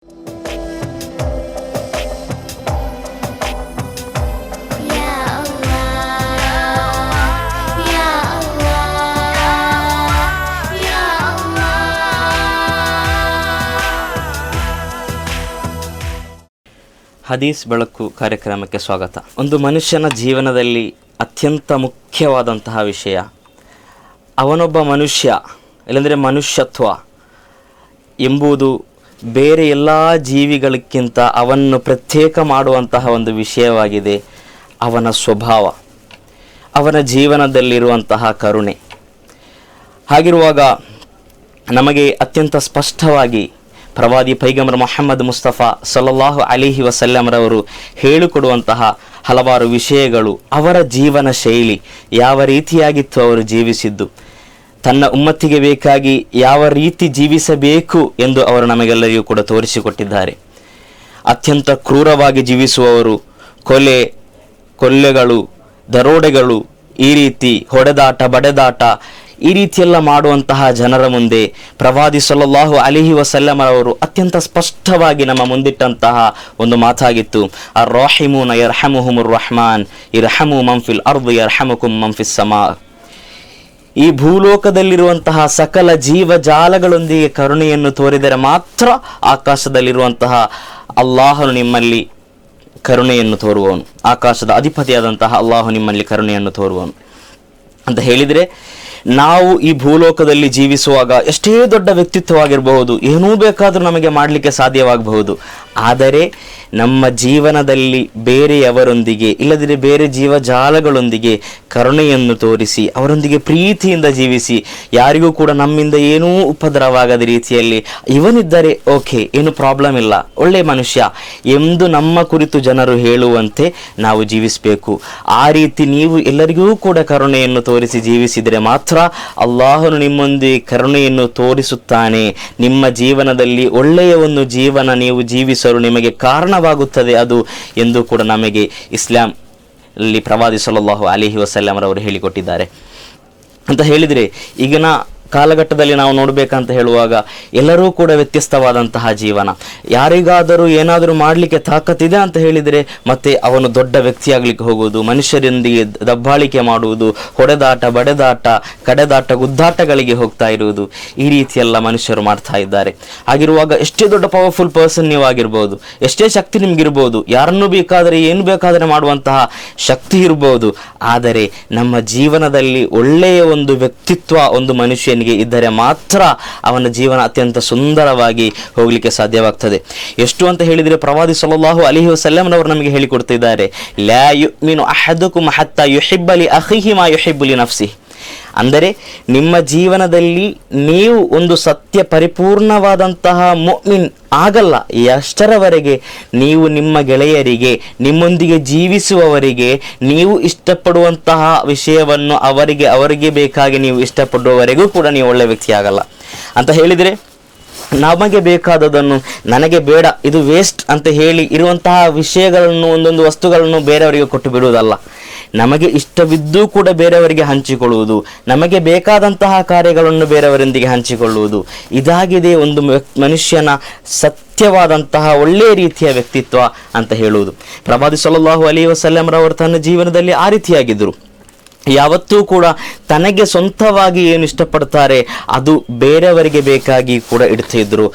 ಹದೀಸ್ ಬೆಳಕು ಕಾರ್ಯಕ್ರಮಕ್ಕೆ ಸ್ವಾಗತ. ಒಂದು ಮನುಷ್ಯನ ಜೀವನದಲ್ಲಿ ಅತ್ಯಂತ ಮುಖ್ಯವಾದಂತಹ ವಿಷಯ, ಅವನೊಬ್ಬ ಮನುಷ್ಯ ಇಲ್ಲಂದರೆ ಮನುಷ್ಯತ್ವ ಎಂಬುದು ಬೇರೆ ಎಲ್ಲ ಜೀವಿಗಳಿಗಿಂತ ಅವನ್ನು ಪ್ರತ್ಯೇಕ ಮಾಡುವಂತಹ ಒಂದು ವಿಷಯವಾಗಿದೆ. ಅವನ ಸ್ವಭಾವ, ಅವನ ಜೀವನದಲ್ಲಿರುವಂತಹ ಕರುಣೆ. ಹಾಗಿರುವಾಗ ನಮಗೆ ಅತ್ಯಂತ ಸ್ಪಷ್ಟವಾಗಿ ಪ್ರವಾದಿ ಪೈಗಂಬರ್ ಮೊಹಮ್ಮದ್ ಮುಸ್ತಫಾ ಸಲ್ಲಲ್ಲಾಹು ಅಲೈಹಿ ವಸಲ್ಲಂರವರು ಹೇಳಿಕೊಡುವಂತಹ ಹಲವಾರು ವಿಷಯಗಳು, ಅವರ ಜೀವನ ಶೈಲಿ ಯಾವ ರೀತಿಯಾಗಿತ್ತು, ಅವರು ಜೀವಿಸಿದ್ದು, ತನ್ನ ಉಮ್ಮತ್ತಿಗೆ ಬೇಕಾಗಿ ಯಾವ ರೀತಿ ಜೀವಿಸಬೇಕು ಎಂದು ಅವರು ನಮಗೆಲ್ಲರಿಗೂ ಕೂಡ ತೋರಿಸಿಕೊಟ್ಟಿದ್ದಾರೆ. ಅತ್ಯಂತ ಕ್ರೂರವಾಗಿ ಜೀವಿಸುವವರು, ಕೊಲ್ಲೆಗಳು, ದರೋಡೆಗಳು, ಈ ರೀತಿ ಹೊಡೆದಾಟ, ಬಡೆದಾಟ, ಈ ರೀತಿಯೆಲ್ಲ ಮಾಡುವಂತಹ ಜನರ ಮುಂದೆ ಪ್ರವಾದಿ ಸಲ್ಲಲ್ಲಾಹು ಅಲೈಹಿ ವಸಲ್ಲಂ ಅವರು ಅತ್ಯಂತ ಸ್ಪಷ್ಟವಾಗಿ ನಮ್ಮ ಮುಂದಿಟ್ಟಂತಹ ಒಂದು ಮಾತಾಗಿತ್ತು, ಅರ್-ರಾಹಿಮೂನ ಯರ್ಹಮುಹುಮುರ್ ರಹ್ಮಾನ್ ಇರ್ಹಮು ಮನ್ ಫಿಲ್ ಅರ್ದ್ ಯರ್ಹಮುಕುಂ ಮನ್ ಫಿಸ್ ಸಮಾ. ಈ ಭೂಲೋಕದಲ್ಲಿರುವಂತಹ ಸಕಲ ಜೀವಜಾಲಗಳೊಂದಿಗೆ ಕರುಣೆಯನ್ನು ತೋರಿದರೆ ಮಾತ್ರ ಆಕಾಶದಲ್ಲಿರುವಂತಹ ಅಲ್ಲಾಹನು ನಿಮ್ಮಲ್ಲಿ ಕರುಣೆಯನ್ನು ತೋರುವವನು, ಆಕಾಶದ ಅಧಿಪತಿಯಾದಂತಹ ಅಲ್ಲಾಹು ನಿಮ್ಮಲ್ಲಿ ಕರುಣೆಯನ್ನು ತೋರುವವನು ಅಂತ ಹೇಳಿದರೆ, ನಾವು ಈ ಭೂಲೋಕದಲ್ಲಿ ಜೀವಿಸುವಾಗ ಎಷ್ಟೇ ದೊಡ್ಡ ವ್ಯಕ್ತಿತ್ವವಾಗಿರಬಹುದು, ಏನೂ ಬೇಕಾದರೂ ನಮಗೆ ಮಾಡಲಿಕ್ಕೆ ಸಾಧ್ಯವಾಗಬಹುದು. ಆದರೆ ನಮ್ಮ ಜೀವನದಲ್ಲಿ ಬೇರೆಯವರೊಂದಿಗೆ ಇಲ್ಲದಿದ್ದರೆ ಬೇರೆ ಜೀವಜಾಲಗಳೊಂದಿಗೆ ಕರುಣೆಯನ್ನು ತೋರಿಸಿ ಅವರೊಂದಿಗೆ ಪ್ರೀತಿಯಿಂದ ಜೀವಿಸಿ, ಯಾರಿಗೂ ಕೂಡ ನಮ್ಮಿಂದ ಏನೂ ಉಪದ್ರವಾಗದ ರೀತಿಯಲ್ಲಿ ಇವನಿದ್ದರೆ ಓಕೆ, ಏನು ಪ್ರಾಬ್ಲಮ್ ಇಲ್ಲ, ಒಳ್ಳೆಯ ಮನುಷ್ಯ ಎಂದು ನಮ್ಮ ಕುರಿತು ಜನರು ಹೇಳುವಂತೆ ನಾವು ಜೀವಿಸಬೇಕು. ಆ ರೀತಿ ನೀವು ಎಲ್ಲರಿಗೂ ಕೂಡ ಕರುಣೆಯನ್ನು ತೋರಿಸಿ ಜೀವಿಸಿದರೆ ಮಾತ್ರ ಅಲ್ಲಾಹನು ನಿಮ್ಮೊಂದಿಗೆ ಕರುಣೆಯನ್ನು ತೋರಿಸುತ್ತಾನೆ. ನಿಮ್ಮ ಜೀವನದಲ್ಲಿ ಒಳ್ಳೆಯ ಒಂದು ಜೀವನ ನೀವು ಜೀವಿಸಲು ನಿಮಗೆ ಕಾರಣವಾಗುತ್ತದೆ ಅದು ಎಂದು ಕೂಡ ನಮಗೆ ಇಸ್ಲಾಂ ಅಲ್ಲಿ ಪ್ರವಾದಿ ಸಲ್ಲಲ್ಲಾಹು ಅಲೈಹಿ ವಸಲ್ಲಂ ಅವರು ಹೇಳಿಕೊಟ್ಟಿದ್ದಾರೆ. ಅಂತ ಹೇಳಿದರೆ ಈಗಿನ ಕಾಲಘಟ್ಟದಲ್ಲಿ ನಾವು ನೋಡಬೇಕಂತ ಹೇಳುವಾಗ ಎಲ್ಲರೂ ಕೂಡ ವ್ಯತ್ಯಸ್ತವಾದಂತಹ ಜೀವನ. ಯಾರಿಗಾದರೂ ಏನಾದರೂ ಮಾಡಲಿಕ್ಕೆ ತಾಕತ್ತಿದೆ ಅಂತ ಹೇಳಿದರೆ ಮತ್ತೆ ಅವನು ದೊಡ್ಡ ವ್ಯಕ್ತಿಯಾಗಲಿಕ್ಕೆ ಹೋಗುವುದು, ಮನುಷ್ಯರೊಂದಿಗೆ ದಬ್ಬಾಳಿಕೆ ಮಾಡುವುದು, ಹೊಡೆದಾಟ, ಬಡೆದಾಟ, ಕಡೆದಾಟ, ಗುದ್ದಾಟಗಳಿಗೆ ಹೋಗ್ತಾ ಇರುವುದು, ಈ ರೀತಿಯೆಲ್ಲ ಮನುಷ್ಯರು ಮಾಡ್ತಾ ಇದ್ದಾರೆ. ಹಾಗಿರುವಾಗ ಎಷ್ಟೇ ದೊಡ್ಡ ಪವರ್ಫುಲ್ ಪರ್ಸನ್ ನೀವು ಆಗಿರ್ಬೋದು, ಎಷ್ಟೇ ಶಕ್ತಿ ನಿಮಗಿರ್ಬೋದು, ಯಾರನ್ನು ಬೇಕಾದರೆ ಏನು ಬೇಕಾದರೆ ಮಾಡುವಂತಹ ಶಕ್ತಿ ಇರ್ಬೋದು, ಆದರೆ ನಮ್ಮ ಜೀವನದಲ್ಲಿ ಒಳ್ಳೆಯ ಒಂದು ವ್ಯಕ್ತಿತ್ವ ಒಂದು ಮನುಷ್ಯ ಇದ್ದರೆ ಮಾತ್ರ ಅವನ ಜೀವನ ಅತ್ಯಂತ ಸುಂದರವಾಗಿ ಹೋಗಲಿಕ್ಕೆ ಸಾಧ್ಯವಾಗ್ತದೆ. ಎಷ್ಟು ಅಂತ ಹೇಳಿದರೆ ಪ್ರವಾದಿ ಸಲ್ಲಲ್ಲಾಹು ಅಲೈಹಿ ವಸಲ್ಲಂ ಅವರು ನಮಗೆ ಹೇಳಿಕೊಡ್ತಿದ್ದಾರೆ, ಲಾ ಯುಮಿನು ಅಹದುಕುಂ ಹತ್ತಾ ಯುಹಿಬ್ಬ ಲಿ ಅಖೀಹಿ ಮಾ ಯುಹಿಬ್ಬು ಲಿ ನಫ್ಸಿಹಿ. ಅಂದರೆ ನಿಮ್ಮ ಜೀವನದಲ್ಲಿ ನೀವು ಒಂದು ಸತ್ಯ ಪರಿಪೂರ್ಣವಾದಂತಹ ಮುಅ್ಮಿನ್ ಆಗಲ್ಲ ಎಷ್ಟರವರೆಗೆ ನೀವು ನಿಮ್ಮ ಗೆಳೆಯರಿಗೆ, ನಿಮ್ಮೊಂದಿಗೆ ಜೀವಿಸುವವರಿಗೆ ನೀವು ಇಷ್ಟಪಡುವಂತಹ ವಿಷಯವನ್ನು ಅವರಿಗೆ ಬೇಕಾಗಿ ನೀವು ಇಷ್ಟಪಡುವವರೆಗೂ ಕೂಡ ನೀವು ಒಳ್ಳೆಯ ವ್ಯಕ್ತಿ ಆಗಲ್ಲ. ಅಂತ ಹೇಳಿದರೆ ನಮಗೆ ಬೇಕಾದದನ್ನು ನನಗೆ ಬೇಡ, ಇದು ವೇಸ್ಟ್ ಅಂತ ಹೇಳಿ ಇರುವಂತಹ ವಿಷಯಗಳನ್ನು, ಒಂದೊಂದು ವಸ್ತುಗಳನ್ನು ಬೇರೆಯವರಿಗೆ ಕೊಟ್ಟು ಬಿಡುವುದಲ್ಲ. ನಮಗೆ ಇಷ್ಟವಿದ್ದೂ ಕೂಡ ಬೇರೆಯವರಿಗೆ ಹಂಚಿಕೊಳ್ಳುವುದು, ನಮಗೆ ಬೇಕಾದಂತಹ ಕಾರ್ಯಗಳನ್ನು ಬೇರೆಯವರೊಂದಿಗೆ ಹಂಚಿಕೊಳ್ಳುವುದು, ಇದಾಗಿದೆ ಒಂದು ಮನುಷ್ಯನ ಸತ್ಯವಾದಂತಹ ಒಳ್ಳೆಯ ರೀತಿಯ ವ್ಯಕ್ತಿತ್ವ ಅಂತ ಹೇಳುವುದು. ಪ್ರವಾದಿ ಸಲ್ಲಲ್ಲಾಹು ಅಲೈಹಿ ವಸಲ್ಲಂ ರವರು ತನ್ನ ಜೀವನದಲ್ಲಿ ಆ ರೀತಿಯಾಗಿದ್ದರು. ಯಾವತ್ತೂ ಕೂಡ ತನಗೆ ಸ್ವಂತವಾಗಿ ಏನು ಇಷ್ಟಪಡ್ತಾರೆ ಅದು ಬೇರೆಯವರಿಗೆ ಬೇಕಾಗಿ ಕೂಡ ಇಡ್ತಿದ್ರು.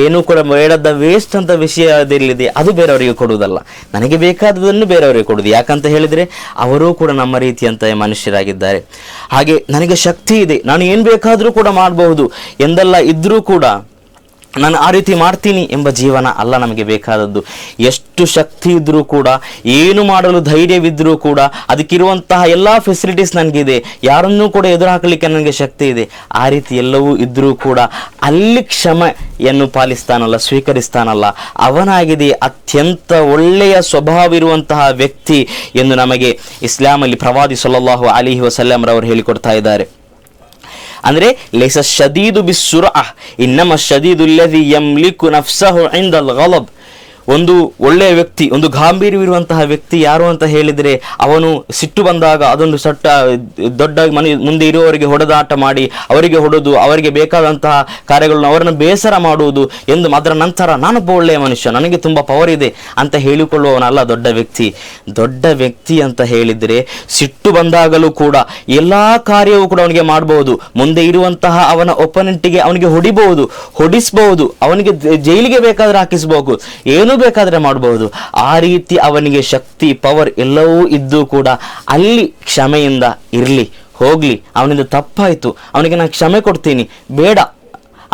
ಏನೂ ಕೂಡ ಬೇಡದ ವೇಸ್ಟ್ ಅಂತ ವಿಷಯದಲ್ಲಿದೆ ಅದು ಬೇರೆಯವರಿಗೆ ಕೊಡುವುದಲ್ಲ, ನನಗೆ ಬೇಕಾದದನ್ನು ಬೇರೆಯವರಿಗೆ ಕೊಡುವುದು. ಯಾಕಂತ ಹೇಳಿದರೆ ಅವರೂ ಕೂಡ ನಮ್ಮ ರೀತಿಯಂಥ ಮನುಷ್ಯರಾಗಿದ್ದಾರೆ. ಹಾಗೆ ನನಗೆ ಶಕ್ತಿ ಇದೆ, ನಾನು ಏನು ಬೇಕಾದರೂ ಕೂಡ ಮಾಡಬಹುದು ಎಂದೆಲ್ಲ ಇದ್ದರೂ ಕೂಡ ನಾನು ಆ ರೀತಿ ಮಾಡ್ತೀನಿ ಎಂಬ ಜೀವನ ಅಲ್ಲ ನಮಗೆ ಬೇಕಾದದ್ದು. ಎಷ್ಟು ಶಕ್ತಿ ಇದ್ದರೂ ಕೂಡ, ಏನು ಮಾಡಲು ಧೈರ್ಯವಿದ್ದರೂ ಕೂಡ, ಅದಕ್ಕಿರುವಂತಹ ಎಲ್ಲ ಫೆಸಿಲಿಟೀಸ್ ನನಗಿದೆ, ಯಾರನ್ನೂ ಕೂಡ ಎದುರು ಹಾಕಲಿಕ್ಕೆ ನನಗೆ ಶಕ್ತಿ ಇದೆ, ಆ ರೀತಿ ಎಲ್ಲವೂ ಇದ್ದರೂ ಕೂಡ ಅಲ್ಲಿ ಕ್ಷಮೆಯನ್ನು ಪಾಲಿಸ್ತಾನಲ್ಲ, ಸ್ವೀಕರಿಸ್ತಾನಲ್ಲ, ಅವನಾಗಿದೆ ಅತ್ಯಂತ ಒಳ್ಳೆಯ ಸ್ವಭಾವವಿರುವಂತಹ ವ್ಯಕ್ತಿ ಎಂದು ನಮಗೆ ಇಸ್ಲಾಮಲ್ಲಿ ಪ್ರವಾದಿ ಸಲ್ಲಲ್ಲಾಹು ಅಲೈಹಿ ವಸಲ್ಲಂ ರವರು ಹೇಳಿಕೊಡ್ತಾ ಇದ್ದಾರೆ. ಅಂದರೆ ಲೈಸ ಶದೀದು ಬಿಸ್ಸುರಅ ಇನ್ನಮ ಶದೀದು ಅಲ್ಲದಿ ಯಮ್ಲಿಕು ನಫ್ಸಹು ಇಂದಲ್ ಗಲಬ್. ಒಂದು ಒಳ್ಳೆಯ ವ್ಯಕ್ತಿ, ಒಂದು ಗಾಂಭೀರ್ಯವಿರುವಂತಹ ವ್ಯಕ್ತಿ ಯಾರು ಅಂತ ಹೇಳಿದರೆ, ಅವನು ಸಿಟ್ಟು ಬಂದಾಗ ಅದೊಂದು ದೊಡ್ಡ ಮುಂದೆ ಇರುವವರಿಗೆ ಹೊಡೆದಾಟ ಮಾಡಿ, ಅವರಿಗೆ ಹೊಡೆದು, ಅವರಿಗೆ ಬೇಕಾದಂತಹ ಕಾರ್ಯಗಳನ್ನು ಅವರನ್ನು ಬೇಸರ ಮಾಡುವುದು ಎಂದು, ಅದರ ನಂತರ ನಾನೊಬ್ಬ ಒಳ್ಳೆಯ ಮನುಷ್ಯ, ನನಗೆ ತುಂಬ ಪವರ್ ಇದೆ ಅಂತ ಹೇಳಿಕೊಳ್ಳುವವನಲ್ಲ ದೊಡ್ಡ ವ್ಯಕ್ತಿ. ದೊಡ್ಡ ವ್ಯಕ್ತಿ ಅಂತ ಹೇಳಿದರೆ ಸಿಟ್ಟು ಬಂದಾಗಲೂ ಕೂಡ ಎಲ್ಲಾ ಕಾರ್ಯವೂ ಕೂಡ ಅವನಿಗೆ ಮಾಡಬಹುದು. ಮುಂದೆ ಇರುವಂತಹ ಅವನ ಒಪನೆಂಟಿಗೆ ಅವನಿಗೆ ಹೊಡಿಸಬಹುದು, ಅವನಿಗೆ ಜೈಲಿಗೆ ಬೇಕಾದ್ರೆ ಹಾಕಿಸಬಹುದು, ಏನೂ ಬೇಕಾದ್ರೆ ಮಾಡಬಹುದು. ಆ ರೀತಿ ಅವನಿಗೆ ಶಕ್ತಿ, ಪವರ್ ಎಲ್ಲವೂ ಇದ್ದು ಕೂಡ ಅಲ್ಲಿ ಕ್ಷಮೆಯಿಂದ ಇರಲಿ, ಹೋಗ್ಲಿ, ಅವನಿಂದ ತಪ್ಪಾಯ್ತು, ಅವನಿಗೆ ನಾನು ಕ್ಷಮೆ ಕೊಡ್ತೀನಿ, ಬೇಡ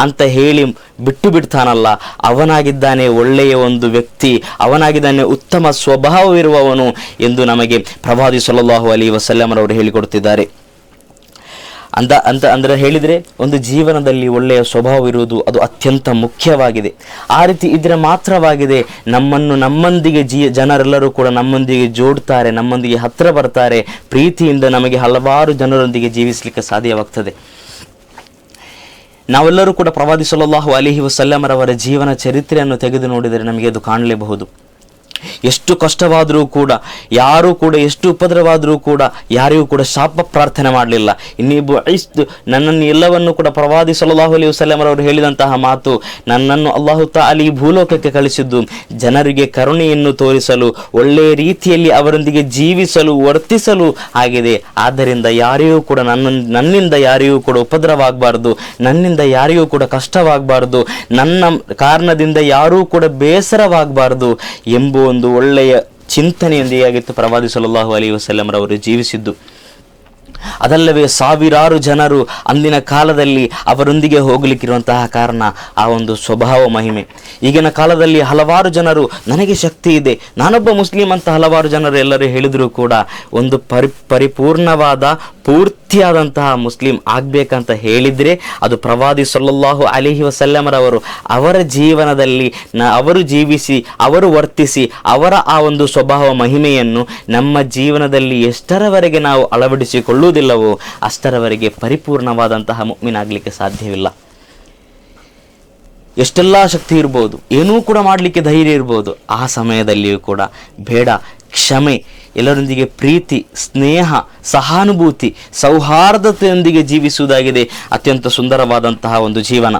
ಅಂತ ಹೇಳಿ ಬಿಟ್ಟು ಬಿಡ್ತಾನಲ್ಲ, ಅವನಾಗಿದ್ದಾನೆ ಒಳ್ಳೆಯ ಒಂದು ವ್ಯಕ್ತಿ, ಅವನಾಗಿದ್ದಾನೆ ಉತ್ತಮ ಸ್ವಭಾವವಿರುವವನು ಎಂದು ನಮಗೆ ಪ್ರವಾದಿ ಸಲ್ಲಲ್ಲಾಹು ಅಲೈಹಿ ವಸಲ್ಲಂ ಅವರು ಹೇಳಿಕೊಡ್ತಿದ್ದಾರೆ. ಅಂದ್ರೆ ಹೇಳಿದರೆ ಒಂದು ಜೀವನದಲ್ಲಿ ಒಳ್ಳೆಯ ಸ್ವಭಾವವಿರುವುದು ಅದು ಅತ್ಯಂತ ಮುಖ್ಯವಾಗಿದೆ. ಆ ರೀತಿ ಇದ್ರೆ ಮಾತ್ರವಾಗಿದೆ ನಮ್ಮೊಂದಿಗೆ ಜನರೆಲ್ಲರೂ ಕೂಡ ನಮ್ಮೊಂದಿಗೆ ಜೋಡ್ತಾರೆ, ನಮ್ಮೊಂದಿಗೆ ಹತ್ತಿರ ಬರ್ತಾರೆ, ಪ್ರೀತಿಯಿಂದ ನಮಗೆ ಹಲವಾರು ಜನರೊಂದಿಗೆ ಜೀವಿಸಲಿಕ್ಕೆ ಸಾಧ್ಯವಾಗ್ತದೆ. ನಾವೆಲ್ಲರೂ ಕೂಡ ಪ್ರವಾದಿ ಸಲ್ಲಲ್ಲಾಹು ಅಲೈಹಿ ವಸಲ್ಲಂ ಅವರ ಜೀವನ ಚರಿತ್ರೆಯನ್ನು ತೆಗೆದು ನೋಡಿದರೆ ನಮಗೆ ಅದು ಕಾಣಲೇಬಹುದು. ಎಷ್ಟು ಕಷ್ಟವಾದರೂ ಕೂಡ, ಯಾರೂ ಕೂಡ ಎಷ್ಟು ಉಪದ್ರವಾದರೂ ಕೂಡ ಯಾರಿಗೂ ಕೂಡ ಶಾಪ ಪ್ರಾರ್ಥನೆ ಮಾಡಲಿಲ್ಲ. ನನ್ನನ್ನು ಎಲ್ಲವನ್ನು ಕೂಡ ಪ್ರವಾದಿ ಸಲ್ಲಲ್ಲಾಹು ಅಲೈಹಿ ವಸಲ್ಲಂ ಅವರು ಹೇಳಿದಂತಹ ಮಾತು, ನನ್ನನ್ನು ಅಲ್ಲಾಹು ತಾಲಾ ಈ ಭೂಲೋಕಕ್ಕೆ ಕಳಿಸಿದ್ದು ಜನರಿಗೆ ಕರುಣೆಯನ್ನು ತೋರಿಸಲು, ಒಳ್ಳೆಯ ರೀತಿಯಲ್ಲಿ ಅವರೊಂದಿಗೆ ಜೀವಿಸಲು, ವರ್ತಿಸಲು ಆಗಿದೆ. ಆದ್ದರಿಂದ ಯಾರಿಗೂ ಕೂಡ ನನ್ನಿಂದ ಯಾರಿಗೂ ಕೂಡ ಉಪದ್ರವಾಗಬಾರ್ದು, ನನ್ನಿಂದ ಯಾರಿಗೂ ಕೂಡ ಕಷ್ಟವಾಗಬಾರ್ದು, ನನ್ನ ಕಾರಣದಿಂದ ಯಾರೂ ಕೂಡ ಬೇಸರವಾಗಬಾರ್ದು ಎಂಬ ಒಂದು ಒಳ್ಳೆಯ ಚಿಂತನೆಯೊಂದಿಗಾಗಿತ್ತು ಪ್ರವಾದಿ ಸಲ್ಲಲ್ಲಾಹು ಅಲೈಹಿ ವಸಲ್ಲಂ ಅವರು ಜೀವಿಸಿದ್ದು. ಅದಲ್ಲವೇ ಸಾವಿರಾರು ಜನರು ಅಂದಿನ ಕಾಲದಲ್ಲಿ ಅವರೊಂದಿಗೆ ಹೋಗಲಿಕ್ಕಿರುವಂತಹ ಕಾರಣ ಆ ಒಂದು ಸ್ವಭಾವ ಮಹಿಮೆ. ಈಗಿನ ಕಾಲದಲ್ಲಿ ಹಲವಾರು ಜನರು ನನಗೆ ಶಕ್ತಿ ಇದೆ, ನಾನೊಬ್ಬ ಮುಸ್ಲಿಂ ಅಂತ ಹಲವಾರು ಜನರು ಎಲ್ಲರೂ ಹೇಳಿದರೂ ಕೂಡ ಒಂದು ಪರಿಪೂರ್ಣವಾದ ಪೂರ್ತಿಯಾದಂತಹ ಮುಸ್ಲಿಂ ಆಗಬೇಕಂತ ಹೇಳಿದರೆ ಅದು ಪ್ರವಾದಿ ಸಲ್ಲಲ್ಲಾಹು ಅಲೈಹಿ ವಸಲ್ಲಂ ರವರು ಅವರ ಜೀವನದಲ್ಲಿ ಅವರು ಜೀವಿಸಿ, ಅವರು ವರ್ತಿಸಿ, ಅವರ ಆ ಒಂದು ಸ್ವಭಾವ ಮಹಿಮೆಯನ್ನು ನಮ್ಮ ಜೀವನದಲ್ಲಿ ಎಷ್ಟರವರೆಗೆ ನಾವು ಅಳವಡಿಸಿಕೊಳ್ಳುವುದಿಲ್ಲವೋ ಅಷ್ಟರವರೆಗೆ ಪರಿಪೂರ್ಣವಾದಂತಹ ಮುಅ್ಮಿನ್ ಆಗಲಿಕ್ಕೆ ಸಾಧ್ಯವಿಲ್ಲ. ಎಷ್ಟೆಲ್ಲ ಶಕ್ತಿ ಇರ್ಬೋದು, ಏನೂ ಕೂಡ ಮಾಡಲಿಕ್ಕೆ ಧೈರ್ಯ ಇರ್ಬೋದು, ಆ ಸಮಯದಲ್ಲಿಯೂ ಕೂಡ ಬೇಡ, ಕ್ಷಮೆ, ಎಲ್ಲರೊಂದಿಗೆ ಪ್ರೀತಿ, ಸ್ನೇಹ, ಸಹಾನುಭೂತಿ, ಸೌಹಾರ್ದತೆಯೊಂದಿಗೆ ಜೀವಿಸುವುದಾಗಿದೆ ಅತ್ಯಂತ ಸುಂದರವಾದಂತಹ ಒಂದು ಜೀವನ.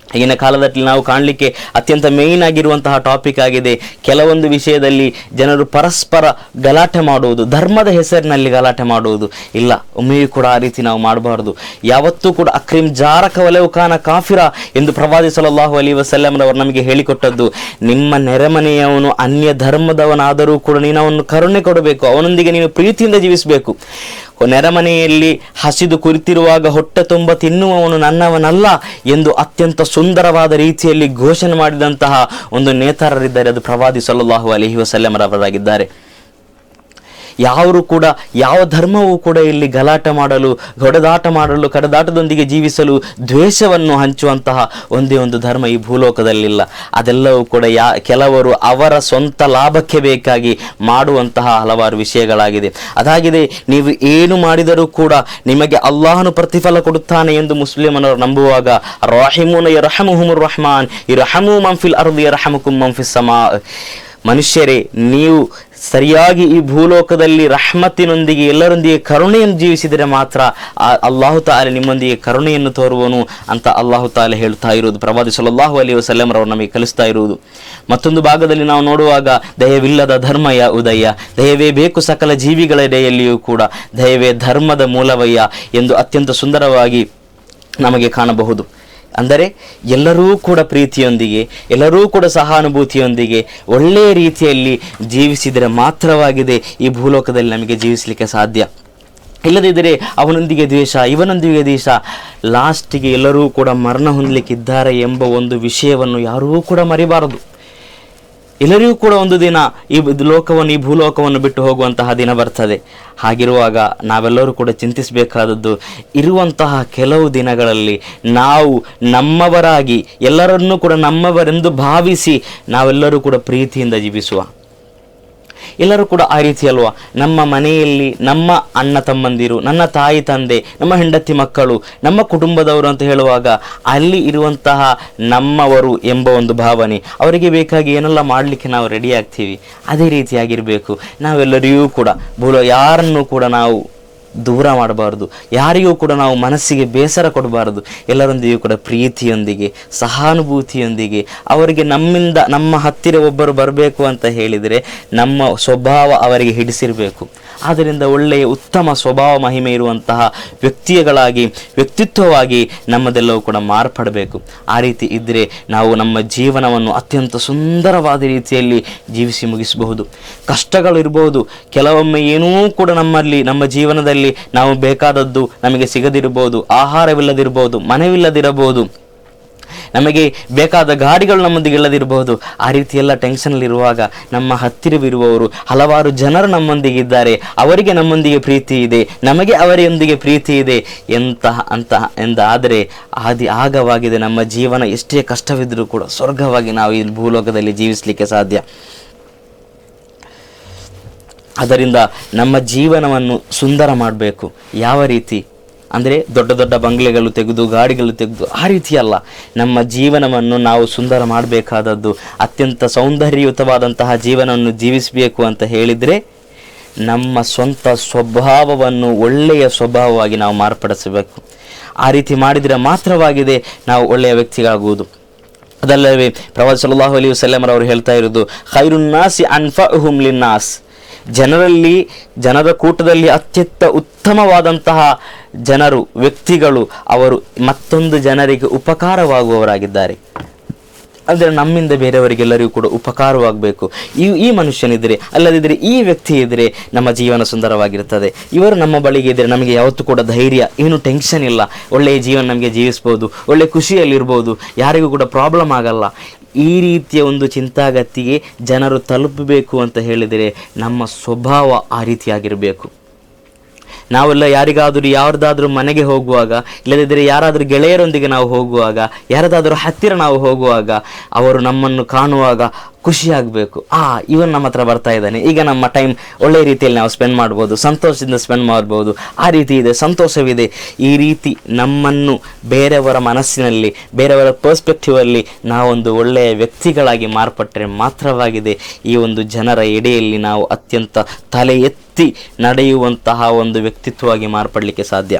ಈಗಿನ ಕಾಲದಲ್ಲಿ ನಾವು ಕಾಣಲಿಕ್ಕೆ ಅತ್ಯಂತ ಮೇಯ್ನ್ ಆಗಿರುವಂತಹ ಟಾಪಿಕ್ ಆಗಿದೆ. ಕೆಲವೊಂದು ವಿಷಯದಲ್ಲಿ ಜನರು ಪರಸ್ಪರ ಗಲಾಟೆ ಮಾಡುವುದು, ಧರ್ಮದ ಹೆಸರಿನಲ್ಲಿ ಗಲಾಟೆ ಮಾಡುವುದು. ಇಲ್ಲ, ಒಮ್ಮೆಯೂ ಕೂಡ ಆ ರೀತಿ ನಾವು ಮಾಡಬಾರ್ದು. ಯಾವತ್ತೂ ಕೂಡ ಅಕ್ರಿಮ್ ಜಾರಕ ವಲವು ಕಾನ ಕಾಫಿರ ಎಂದು ಪ್ರವಾದಿ ಸಲ್ಲಲ್ಲಾಹು ಅಲೈಹಿ ವಸಲ್ಲಂ ಅವರು ನಮಗೆ ಹೇಳಿಕೊಟ್ಟದ್ದು. ನಿಮ್ಮ ನೆರೆಮನೆಯವನು ಅನ್ಯ ಧರ್ಮದವನಾದರೂ ಕೂಡ ನೀನು ಅವನು ಕರುಣೆ ಕೊಡಬೇಕು, ಅವನೊಂದಿಗೆ ನೀನು ಪ್ರೀತಿಯಿಂದ ಜೀವಿಸಬೇಕು. ನೆರೆಮನೆಯಲ್ಲಿ ಹಸಿದು ಕುರಿತಿರುವಾಗ ಹೊಟ್ಟೆ ತುಂಬ ತಿನ್ನುವವನು ನನ್ನವನಲ್ಲ ಎಂದು ಅತ್ಯಂತ ಸುಂದರವಾದ ರೀತಿಯಲ್ಲಿ ಘೋಷಣೆ ಮಾಡಿದಂತಹ ಒಂದು ನೇತಾರರಿದ್ದಾರೆ, ಅದು ಪ್ರವಾದಿ ಸಲ್ಲಲ್ಲಾಹು ಅಲೈಹಿ ವಸಲ್ಲಂ ರವರಾಗಿದ್ದಾರೆ. ಯಾರು ಕೂಡ ಯಾವ ಧರ್ಮವೂ ಕೂಡ ಇಲ್ಲಿ ಗಲಾಟೆ ಮಾಡಲು, ಹೊಡೆದಾಟ ಮಾಡಲು, ಕಡೆದಾಟದೊಂದಿಗೆ ಜೀವಿಸಲು, ದ್ವೇಷವನ್ನು ಹಂಚುವಂತಹ ಒಂದೇ ಒಂದು ಧರ್ಮ ಈ ಭೂಲೋಕದಲ್ಲಿಲ್ಲ. ಅದೆಲ್ಲವೂ ಕೂಡ ಕೆಲವರು ಅವರ ಸ್ವಂತ ಲಾಭಕ್ಕೆ ಬೇಕಾಗಿ ಮಾಡುವಂತಹ ಹಲವಾರು ವಿಷಯಗಳಾಗಿದೆ. ಅದಾಗಿದೆ, ನೀವು ಏನು ಮಾಡಿದರೂ ಕೂಡ ನಿಮಗೆ ಅಲ್ಲಾಹನು ಪ್ರತಿಫಲ ಕೊಡುತ್ತಾನೆ ಎಂದು ಮುಸ್ಲಿಮನವರು ನಂಬುವಾಗ ರಾಹಿಮೂನ ಯರ್ಹಮುಹುಮುರ್ ರಹ್ಮಾನ್ ಇರ್ಹಮು ಮನ್ ಫಿಲ್ ಅರ್ದಿ ಯರ್ಹಮುಕುಂ ಮನ್ ಫಿಸ್ ಸಮಾ. ಮನುಷ್ಯರೇ, ನೀವು ಸರಿಯಾಗಿ ಈ ಭೂಲೋಕದಲ್ಲಿ ರಹ್ಮತ್ತಿನೊಂದಿಗೆ ಎಲ್ಲರೊಂದಿಗೆ ಕರುಣೆಯನ್ನು ಜೀವಿಸಿದರೆ ಮಾತ್ರ ಅಲ್ಲಾಹು ತಾಲ ನಿಮ್ಮೊಂದಿಗೆ ಕರುಣೆಯನ್ನು ತೋರುವನು ಅಂತ ಅಲ್ಲಾಹು ತಾಲ ಹೇಳ್ತಾ ಇರುವುದು, ಪ್ರವಾದಿ ಸಲ್ಲಲ್ಲಾಹು ಅಲೈಹಿ ವಸಲ್ಲಂ ರವರು ನಮಗೆ ಕಲಿಸ್ತಾ ಇರುವುದು. ಮತ್ತೊಂದು ಭಾಗದಲ್ಲಿ ನಾವು ನೋಡುವಾಗ ದಯವಿಲ್ಲದ ಧರ್ಮ ಯಾವುದಯ್ಯ, ದಯವೇ ಬೇಕು ಸಕಲ ಜೀವಿಗಳ ಎಡೆಯಲ್ಲಿಯೂ ಕೂಡ, ದಯವೇ ಧರ್ಮದ ಮೂಲವಯ್ಯ ಎಂದು ಅತ್ಯಂತ ಸುಂದರವಾಗಿ ನಮಗೆ ಕಾಣಬಹುದು. ಅಂದರೆ ಎಲ್ಲರೂ ಕೂಡ ಪ್ರೀತಿಯೊಂದಿಗೆ, ಎಲ್ಲರೂ ಕೂಡ ಸಹಾನುಭೂತಿಯೊಂದಿಗೆ ಒಳ್ಳೆಯ ರೀತಿಯಲ್ಲಿ ಜೀವಿಸಿದರೆ ಮಾತ್ರವಾಗಿದೆ ಈ ಭೂಲೋಕದಲ್ಲಿ ನಮಗೆ ಜೀವಿಸಲಿಕ್ಕೆ ಸಾಧ್ಯ. ಇಲ್ಲದಿದ್ದರೆ ಅವನೊಂದಿಗೆ ದ್ವೇಷ, ಇವನೊಂದಿಗೆ ದ್ವೇಷ, ಲಾಸ್ಟಿಗೆ ಎಲ್ಲರೂ ಕೂಡ ಮರಣ ಹೊಂದಲಿಕ್ಕಿದ್ದಾರೆ ಎಂಬ ಒಂದು ವಿಷಯವನ್ನು ಯಾರೂ ಕೂಡ ಮರಿಬಾರದು. ಎಲ್ಲರಿಗೂ ಕೂಡ ಒಂದು ದಿನ ಈ ಲೋಕವನ್ನು, ಈ ಭೂಲೋಕವನ್ನು ಬಿಟ್ಟು ಹೋಗುವಂತಹ ದಿನ ಬರ್ತದೆ. ಹಾಗಿರುವಾಗ ನಾವೆಲ್ಲರೂ ಕೂಡ ಚಿಂತಿಸಬೇಕಾದದ್ದು, ಇರುವಂತಹ ಕೆಲವು ದಿನಗಳಲ್ಲಿ ನಾವು ನಮ್ಮವರಾಗಿ, ಎಲ್ಲರನ್ನೂ ಕೂಡ ನಮ್ಮವರೆಂದು ಭಾವಿಸಿ ನಾವೆಲ್ಲರೂ ಕೂಡ ಪ್ರೀತಿಯಿಂದ ಜೀವಿಸುವ. ಎಲ್ಲರೂ ಕೂಡ ಆ ರೀತಿ ಅಲ್ವಾ? ನಮ್ಮ ಮನೆಯಲ್ಲಿ ನಮ್ಮ ಅಣ್ಣ ತಮ್ಮಂದಿರು, ನನ್ನ ತಾಯಿ ತಂದೆ, ನಮ್ಮ ಹೆಂಡತಿ ಮಕ್ಕಳು, ನಮ್ಮ ಕುಟುಂಬದವರು ಅಂತ ಹೇಳುವಾಗ ಅಲ್ಲಿ ಇರುವಂತಹ ನಮ್ಮವರು ಎಂಬ ಒಂದು ಭಾವನೆ, ಅವರಿಗೆ ಬೇಕಾಗಿ ಏನೆಲ್ಲ ಮಾಡಲಿಕ್ಕೆ ನಾವು ರೆಡಿ ಆಗ್ತೀವಿ, ಅದೇ ರೀತಿಯಾಗಿರಬೇಕು. ನಾವೆಲ್ಲರಿಗೂ ಕೂಡ ಯಾರನ್ನು ಕೂಡ ನಾವು ದೂರ ಮಾಡಬಾರ್ದು, ಯಾರಿಗೂ ಕೂಡ ನಾವು ಮನಸ್ಸಿಗೆ ಬೇಸರ ಕೊಡಬಾರದು. ಎಲ್ಲರೊಂದಿಗೂ ಕೂಡ ಪ್ರೀತಿಯೊಂದಿಗೆ, ಸಹಾನುಭೂತಿಯೊಂದಿಗೆ, ಅವರಿಗೆ ನಮ್ಮ ಹತ್ತಿರ ಒಬ್ಬರು ಬರಬೇಕು ಅಂತ ಹೇಳಿದರೆ ನಮ್ಮ ಸ್ವಭಾವ ಅವರಿಗೆ ಹಿಡಿಸಿರಬೇಕು. ಆದ್ದರಿಂದ ಒಳ್ಳೆಯ ಉತ್ತಮ ಸ್ವಭಾವ ಮಹಿಮೆ ಇರುವಂತಹ ವ್ಯಕ್ತಿತ್ವವಾಗಿ ನಮ್ಮದೆಲ್ಲವೂ ಕೂಡ ಮಾರ್ಪಡಬೇಕು. ಆ ರೀತಿ ಇದ್ದರೆ ನಾವು ನಮ್ಮ ಜೀವನವನ್ನು ಅತ್ಯಂತ ಸುಂದರವಾದ ರೀತಿಯಲ್ಲಿ ಜೀವಿಸಿ ಮುಗಿಸಬಹುದು. ಕಷ್ಟಗಳು ಇರಬಹುದು, ಕೆಲವೊಮ್ಮೆ ಏನೂ ಕೂಡ ನಮ್ಮ ಜೀವನದಲ್ಲಿ ನಾವು ಬೇಕಾದದ್ದು ನಮಗೆ ಸಿಗದಿರಬಹುದು, ಆಹಾರವಿಲ್ಲದಿರಬಹುದು, ಮನೆವಿಲ್ಲದಿರಬಹುದು, ನಮಗೆ ಬೇಕಾದ ಗಾಡಿಗಳು ನಮ್ಮೊಂದಿಗೆ ಇಲ್ಲದಿರಬಹುದು. ಆ ರೀತಿ ಎಲ್ಲ ಟೆನ್ಷನ್ನಲ್ಲಿರುವಾಗ ನಮ್ಮ ಹತ್ತಿರವಿರುವವರು ಹಲವಾರು ಜನರು ನಮ್ಮೊಂದಿಗೆ ಇದ್ದಾರೆ, ಅವರಿಗೆ ನಮ್ಮೊಂದಿಗೆ ಪ್ರೀತಿ ಇದೆ, ನಮಗೆ ಅವರೊಂದಿಗೆ ಪ್ರೀತಿ ಇದೆ ಎಂದಾದರೆ ಆಗವಾಗಿದೆ ನಮ್ಮ ಜೀವನ ಎಷ್ಟೇ ಕಷ್ಟವಿದ್ದರೂ ಕೂಡ ಸ್ವರ್ಗವಾಗಿ ನಾವು ಈ ಭೂಲೋಕದಲ್ಲಿ ಜೀವಿಸಲಿಕ್ಕೆ ಸಾಧ್ಯ. ಅದರಿಂದ ನಮ್ಮ ಜೀವನವನ್ನು ಸುಂದರ ಮಾಡಬೇಕು. ಯಾವ ರೀತಿ ಅಂದರೆ ದೊಡ್ಡ ದೊಡ್ಡ ಬಂಗ್ಲೆಗಳು ತೆಗೆದು, ಗಾಡಿಗಳು ತೆಗೆದು ಆ ರೀತಿ ಅಲ್ಲ. ನಮ್ಮ ಜೀವನವನ್ನು ನಾವು ಸುಂದರ ಮಾಡಬೇಕಾದದ್ದು, ಅತ್ಯಂತ ಸೌಂದರ್ಯಯುತವಾದಂತಹ ಜೀವನವನ್ನು ಜೀವಿಸಬೇಕು ಅಂತ ಹೇಳಿದರೆ ನಮ್ಮ ಸ್ವಂತ ಸ್ವಭಾವವನ್ನು ಒಳ್ಳೆಯ ಸ್ವಭಾವವಾಗಿ ನಾವು ಮಾರ್ಪಡಿಸಬೇಕು. ಆ ರೀತಿ ಮಾಡಿದರೆ ಮಾತ್ರವಾಗಿದೆ ನಾವು ಒಳ್ಳೆಯ ವ್ಯಕ್ತಿಗಳಾಗುವುದು. ಅದಲ್ಲವೇ ಪ್ರವಾದಿ ಸಲ್ಲಲ್ಲಾಹು ಅಲೈಹಿ ವಸಲ್ಲಂ ಅವರು ಹೇಳ್ತಾ ಇರೋದು, ಖೈರುನ್ ನಾಸಿ ಅನ್ಫಅಹುಂ ಲಿನ್ನಾಸ್, ಜನರ ಕೂಟದಲ್ಲಿ ಅತ್ಯಂತ ಉತ್ತಮವಾದಂತಹ ವ್ಯಕ್ತಿಗಳು ಅವರು ಮತ್ತೊಂದು ಜನರಿಗೆ ಉಪಕಾರವಾಗುವವರಾಗಿದ್ದಾರೆ. ಅಂದರೆ ನಮ್ಮಿಂದ ಬೇರೆಯವರಿಗೆಲ್ಲರಿಗೂ ಕೂಡ ಉಪಕಾರವಾಗಬೇಕು. ಈ ಮನುಷ್ಯನಿದ್ರೆ, ಅಲ್ಲದಿದ್ದರೆ ಈ ವ್ಯಕ್ತಿ ಇದ್ದರೆ ನಮ್ಮ ಜೀವನ ಸುಂದರವಾಗಿರ್ತದೆ. ಇವರು ನಮ್ಮ ಬಳಿಗೆ ಇದ್ದರೆ ನಮಗೆ ಯಾವತ್ತೂ ಕೂಡ ಧೈರ್ಯ, ಏನು ಟೆನ್ಷನ್ ಇಲ್ಲ, ಒಳ್ಳೆಯ ಜೀವನ ನಮಗೆ ಜೀವಿಸ್ಬೋದು, ಒಳ್ಳೆ ಖುಷಿಯಲ್ಲಿರ್ಬೋದು, ಯಾರಿಗೂ ಕೂಡ ಪ್ರಾಬ್ಲಮ್ ಆಗಲ್ಲ. ಈ ರೀತಿಯ ಒಂದು ಚಿಂತಾಗತಿಗೆ ಜನರು ತಲುಪಬೇಕು ಅಂತ ಹೇಳಿದರೆ ನಮ್ಮ ಸ್ವಭಾವ ಆ ರೀತಿಯಾಗಿರಬೇಕು. ನಾವೆಲ್ಲ ಯಾರ್ದಾದ್ರೂ ಮನೆಗೆ ಹೋಗುವಾಗ, ಇಲ್ಲದಿದ್ದರೆ ಯಾರಾದರೂ ಗೆಳೆಯರೊಂದಿಗೆ ನಾವು ಹೋಗುವಾಗ, ಯಾರದಾದ್ರೂ ಹತ್ತಿರ ನಾವು ಹೋಗುವಾಗ ಅವರು ನಮ್ಮನ್ನು ಕಾಣುವಾಗ ಖುಷಿಯಾಗಬೇಕು. ಇವನು ನಮ್ಮ ಹತ್ರ ಬರ್ತಾ ಇದ್ದಾನೆ, ಈಗ ನಮ್ಮ ಟೈಮ್ ಒಳ್ಳೆಯ ರೀತಿಯಲ್ಲಿ ನಾವು ಸ್ಪೆಂಡ್ ಮಾಡ್ಬೋದು, ಸಂತೋಷದಿಂದ ಸ್ಪೆಂಡ್ ಮಾಡ್ಬೋದು, ಆ ರೀತಿ ಇದೆ, ಸಂತೋಷವಿದೆ. ಈ ರೀತಿ ನಮ್ಮನ್ನು ಬೇರೆಯವರ ಮನಸ್ಸಿನಲ್ಲಿ, ಬೇರೆಯವರ ಪರ್ಸ್ಪೆಕ್ಟಿವಲ್ಲಿ ನಾವೊಂದು ಒಳ್ಳೆಯ ವ್ಯಕ್ತಿಗಳಾಗಿ ಮಾರ್ಪಟ್ಟರೆ ಮಾತ್ರವಾಗಿದೆ ಈ ಒಂದು ಜನರ ಎಡೆಯಲ್ಲಿ ನಾವು ಅತ್ಯಂತ ತಲೆ ಎತ್ತಿ ನಡೆಯುವಂತಹ ಒಂದು ವ್ಯಕ್ತಿತ್ವವಾಗಿ ಮಾರ್ಪಡಲಿಕ್ಕೆ ಸಾಧ್ಯ.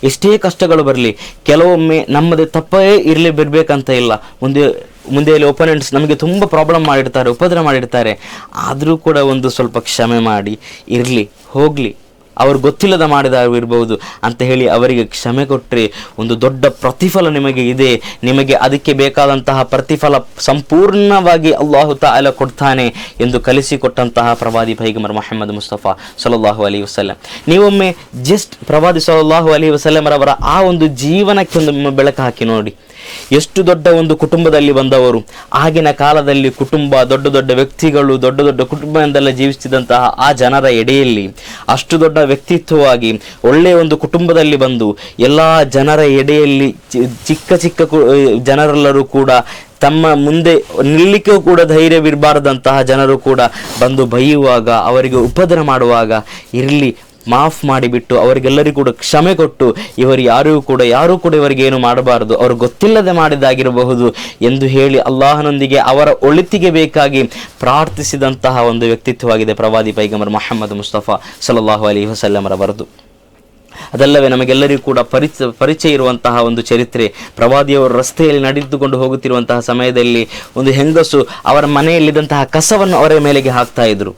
ಎಷ್ಟೇ ಕಷ್ಟಗಳು ಬರಲಿ, ಕೆಲವೊಮ್ಮೆ ನಮ್ಮದೇ ತಪ್ಪೇ ಬಿರಬೇಕಂತ ಇಲ್ಲ. ಮುಂದೆ ಒಪೋನೆಂಟ್ಸ್ ನಮಗೆ ತುಂಬ ಪ್ರಾಬ್ಲಮ್ ಮಾಡಿರ್ತಾರೆ, ಉಪದ್ರ ಮಾಡಿರ್ತಾರೆ, ಆದರೂ ಕೂಡ ಒಂದು ಸ್ವಲ್ಪ ಕ್ಷಮೆ ಮಾಡಿ ಇರಲಿ, ಹೋಗಲಿ, ಅವರು ಗೊತ್ತಿಲ್ಲದ ಮಾಡಿದವಿರ್ಬೋದು ಅಂತ ಹೇಳಿ ಅವರಿಗೆ ಕ್ಷಮೆ ಕೊಟ್ಟರೆ ಒಂದು ದೊಡ್ಡ ಪ್ರತಿಫಲ ನಿಮಗೆ ಇದೆ. ನಿಮಗೆ ಅದಕ್ಕೆ ಬೇಕಾದಂತಹ ಪ್ರತಿಫಲ ಸಂಪೂರ್ಣವಾಗಿ ಅಲ್ಲಾಹು ತಾಲ ಕೊಡ್ತಾನೆ ಎಂದು ಕಲಿಸಿಕೊಟ್ಟಂತಹ ಪ್ರವಾದಿ ಪೈಗಂಬರ್ ಮುಹಮ್ಮದ್ ಮುಸ್ತಫಾ ಸಲ್ಲಲ್ಲಾಹು ಅಲೈಹಿ ವಸಲ್ಲಂ. ನೀವೊಮ್ಮೆ ಜಸ್ಟ್ ಪ್ರವಾದಿ ಸಲ್ಲಲ್ಲಾಹು ಅಲೈಹಿ ವಸಲ್ಲಂ ರವರ ಆ ಒಂದು ಜೀವನಕ್ಕೆ ಒಂದು ಬೆಳಕು ಹಾಕಿ ನೋಡಿ. ಎಷ್ಟು ದೊಡ್ಡ ಒಂದು ಕುಟುಂಬದಲ್ಲಿ ಬಂದವರು, ಆಗಿನ ಕಾಲದಲ್ಲಿ ಕುಟುಂಬ, ದೊಡ್ಡ ದೊಡ್ಡ ವ್ಯಕ್ತಿಗಳು, ದೊಡ್ಡ ದೊಡ್ಡ ಕುಟುಂಬದಿಂದೆಲ್ಲ ಜೀವಿಸುತ್ತಿದ್ದಂತಹ ಆ ಜನರ ಎಡೆಯಲ್ಲಿ ಅಷ್ಟು ದೊಡ್ಡ ವ್ಯಕ್ತಿತ್ವವಾಗಿ ಒಳ್ಳೆಯ ಒಂದು ಕುಟುಂಬದಲ್ಲಿ ಬಂದು ಎಲ್ಲ ಜನರ ಎಡೆಯಲ್ಲಿ ಚಿಕ್ಕ ಜನರೆಲ್ಲರೂ ಕೂಡ ತಮ್ಮ ಮುಂದೆ ನಿಲ್ಲಿಕ್ಕೂ ಕೂಡ ಧೈರ್ಯವಿರಬಾರದಂತಹ ಜನರು ಕೂಡ ಬಂದು ಬೈಯುವಾಗ, ಅವರಿಗೆ ಉಪದ್ರ ಮಾಡುವಾಗ ಇರಲಿ, ಮಾಫ್ ಮಾಡಿಬಿಟ್ಟು ಅವರಿಗೆಲ್ಲರಿಗೂ ಕೂಡ ಕ್ಷಮೆ ಕೊಟ್ಟು ಯಾರೂ ಕೂಡ ಇವರಿಗೆ ಏನು ಮಾಡಬಾರದು, ಅವರು ಗೊತ್ತಿಲ್ಲದೆ ಮಾಡಿದ್ದಾಗಿರಬಹುದು ಎಂದು ಹೇಳಿ ಅಲ್ಲಾಹನೊಂದಿಗೆ ಅವರ ಒಳಿತಿಗೆ ಬೇಕಾಗಿ ಪ್ರಾರ್ಥಿಸಿದಂತಹ ಒಂದು ವ್ಯಕ್ತಿತ್ವವಾಗಿದೆ ಪ್ರವಾದಿ ಪೈಗಂಬರ್ ಮುಹಮ್ಮದ್ ಮುಸ್ತಫಾ ಸಲ್ಲಲ್ಲಾಹು ಅಲೈಹಿ ವಸಲ್ಲಂ ರವರದು. ಅದಲ್ಲವೇ ನಮಗೆಲ್ಲರಿಗೂ ಕೂಡ ಪರಿಚಯ ಇರುವಂತಹ ಒಂದು ಚರಿತ್ರೆ. ಪ್ರವಾದಿಯವರು ರಸ್ತೆಯಲ್ಲಿ ನಡೆದುಕೊಂಡು ಹೋಗುತ್ತಿರುವಂತಹ ಸಮಯದಲ್ಲಿ ಒಂದು ಹೆಂಗಸು ಅವರ ಮನೆಯಲ್ಲಿದ್ದಂತಹ ಕಸವನ್ನು ಅವರ ಮೇಲೆಗೆ ಹಾಕ್ತಾ ಇದ್ರು.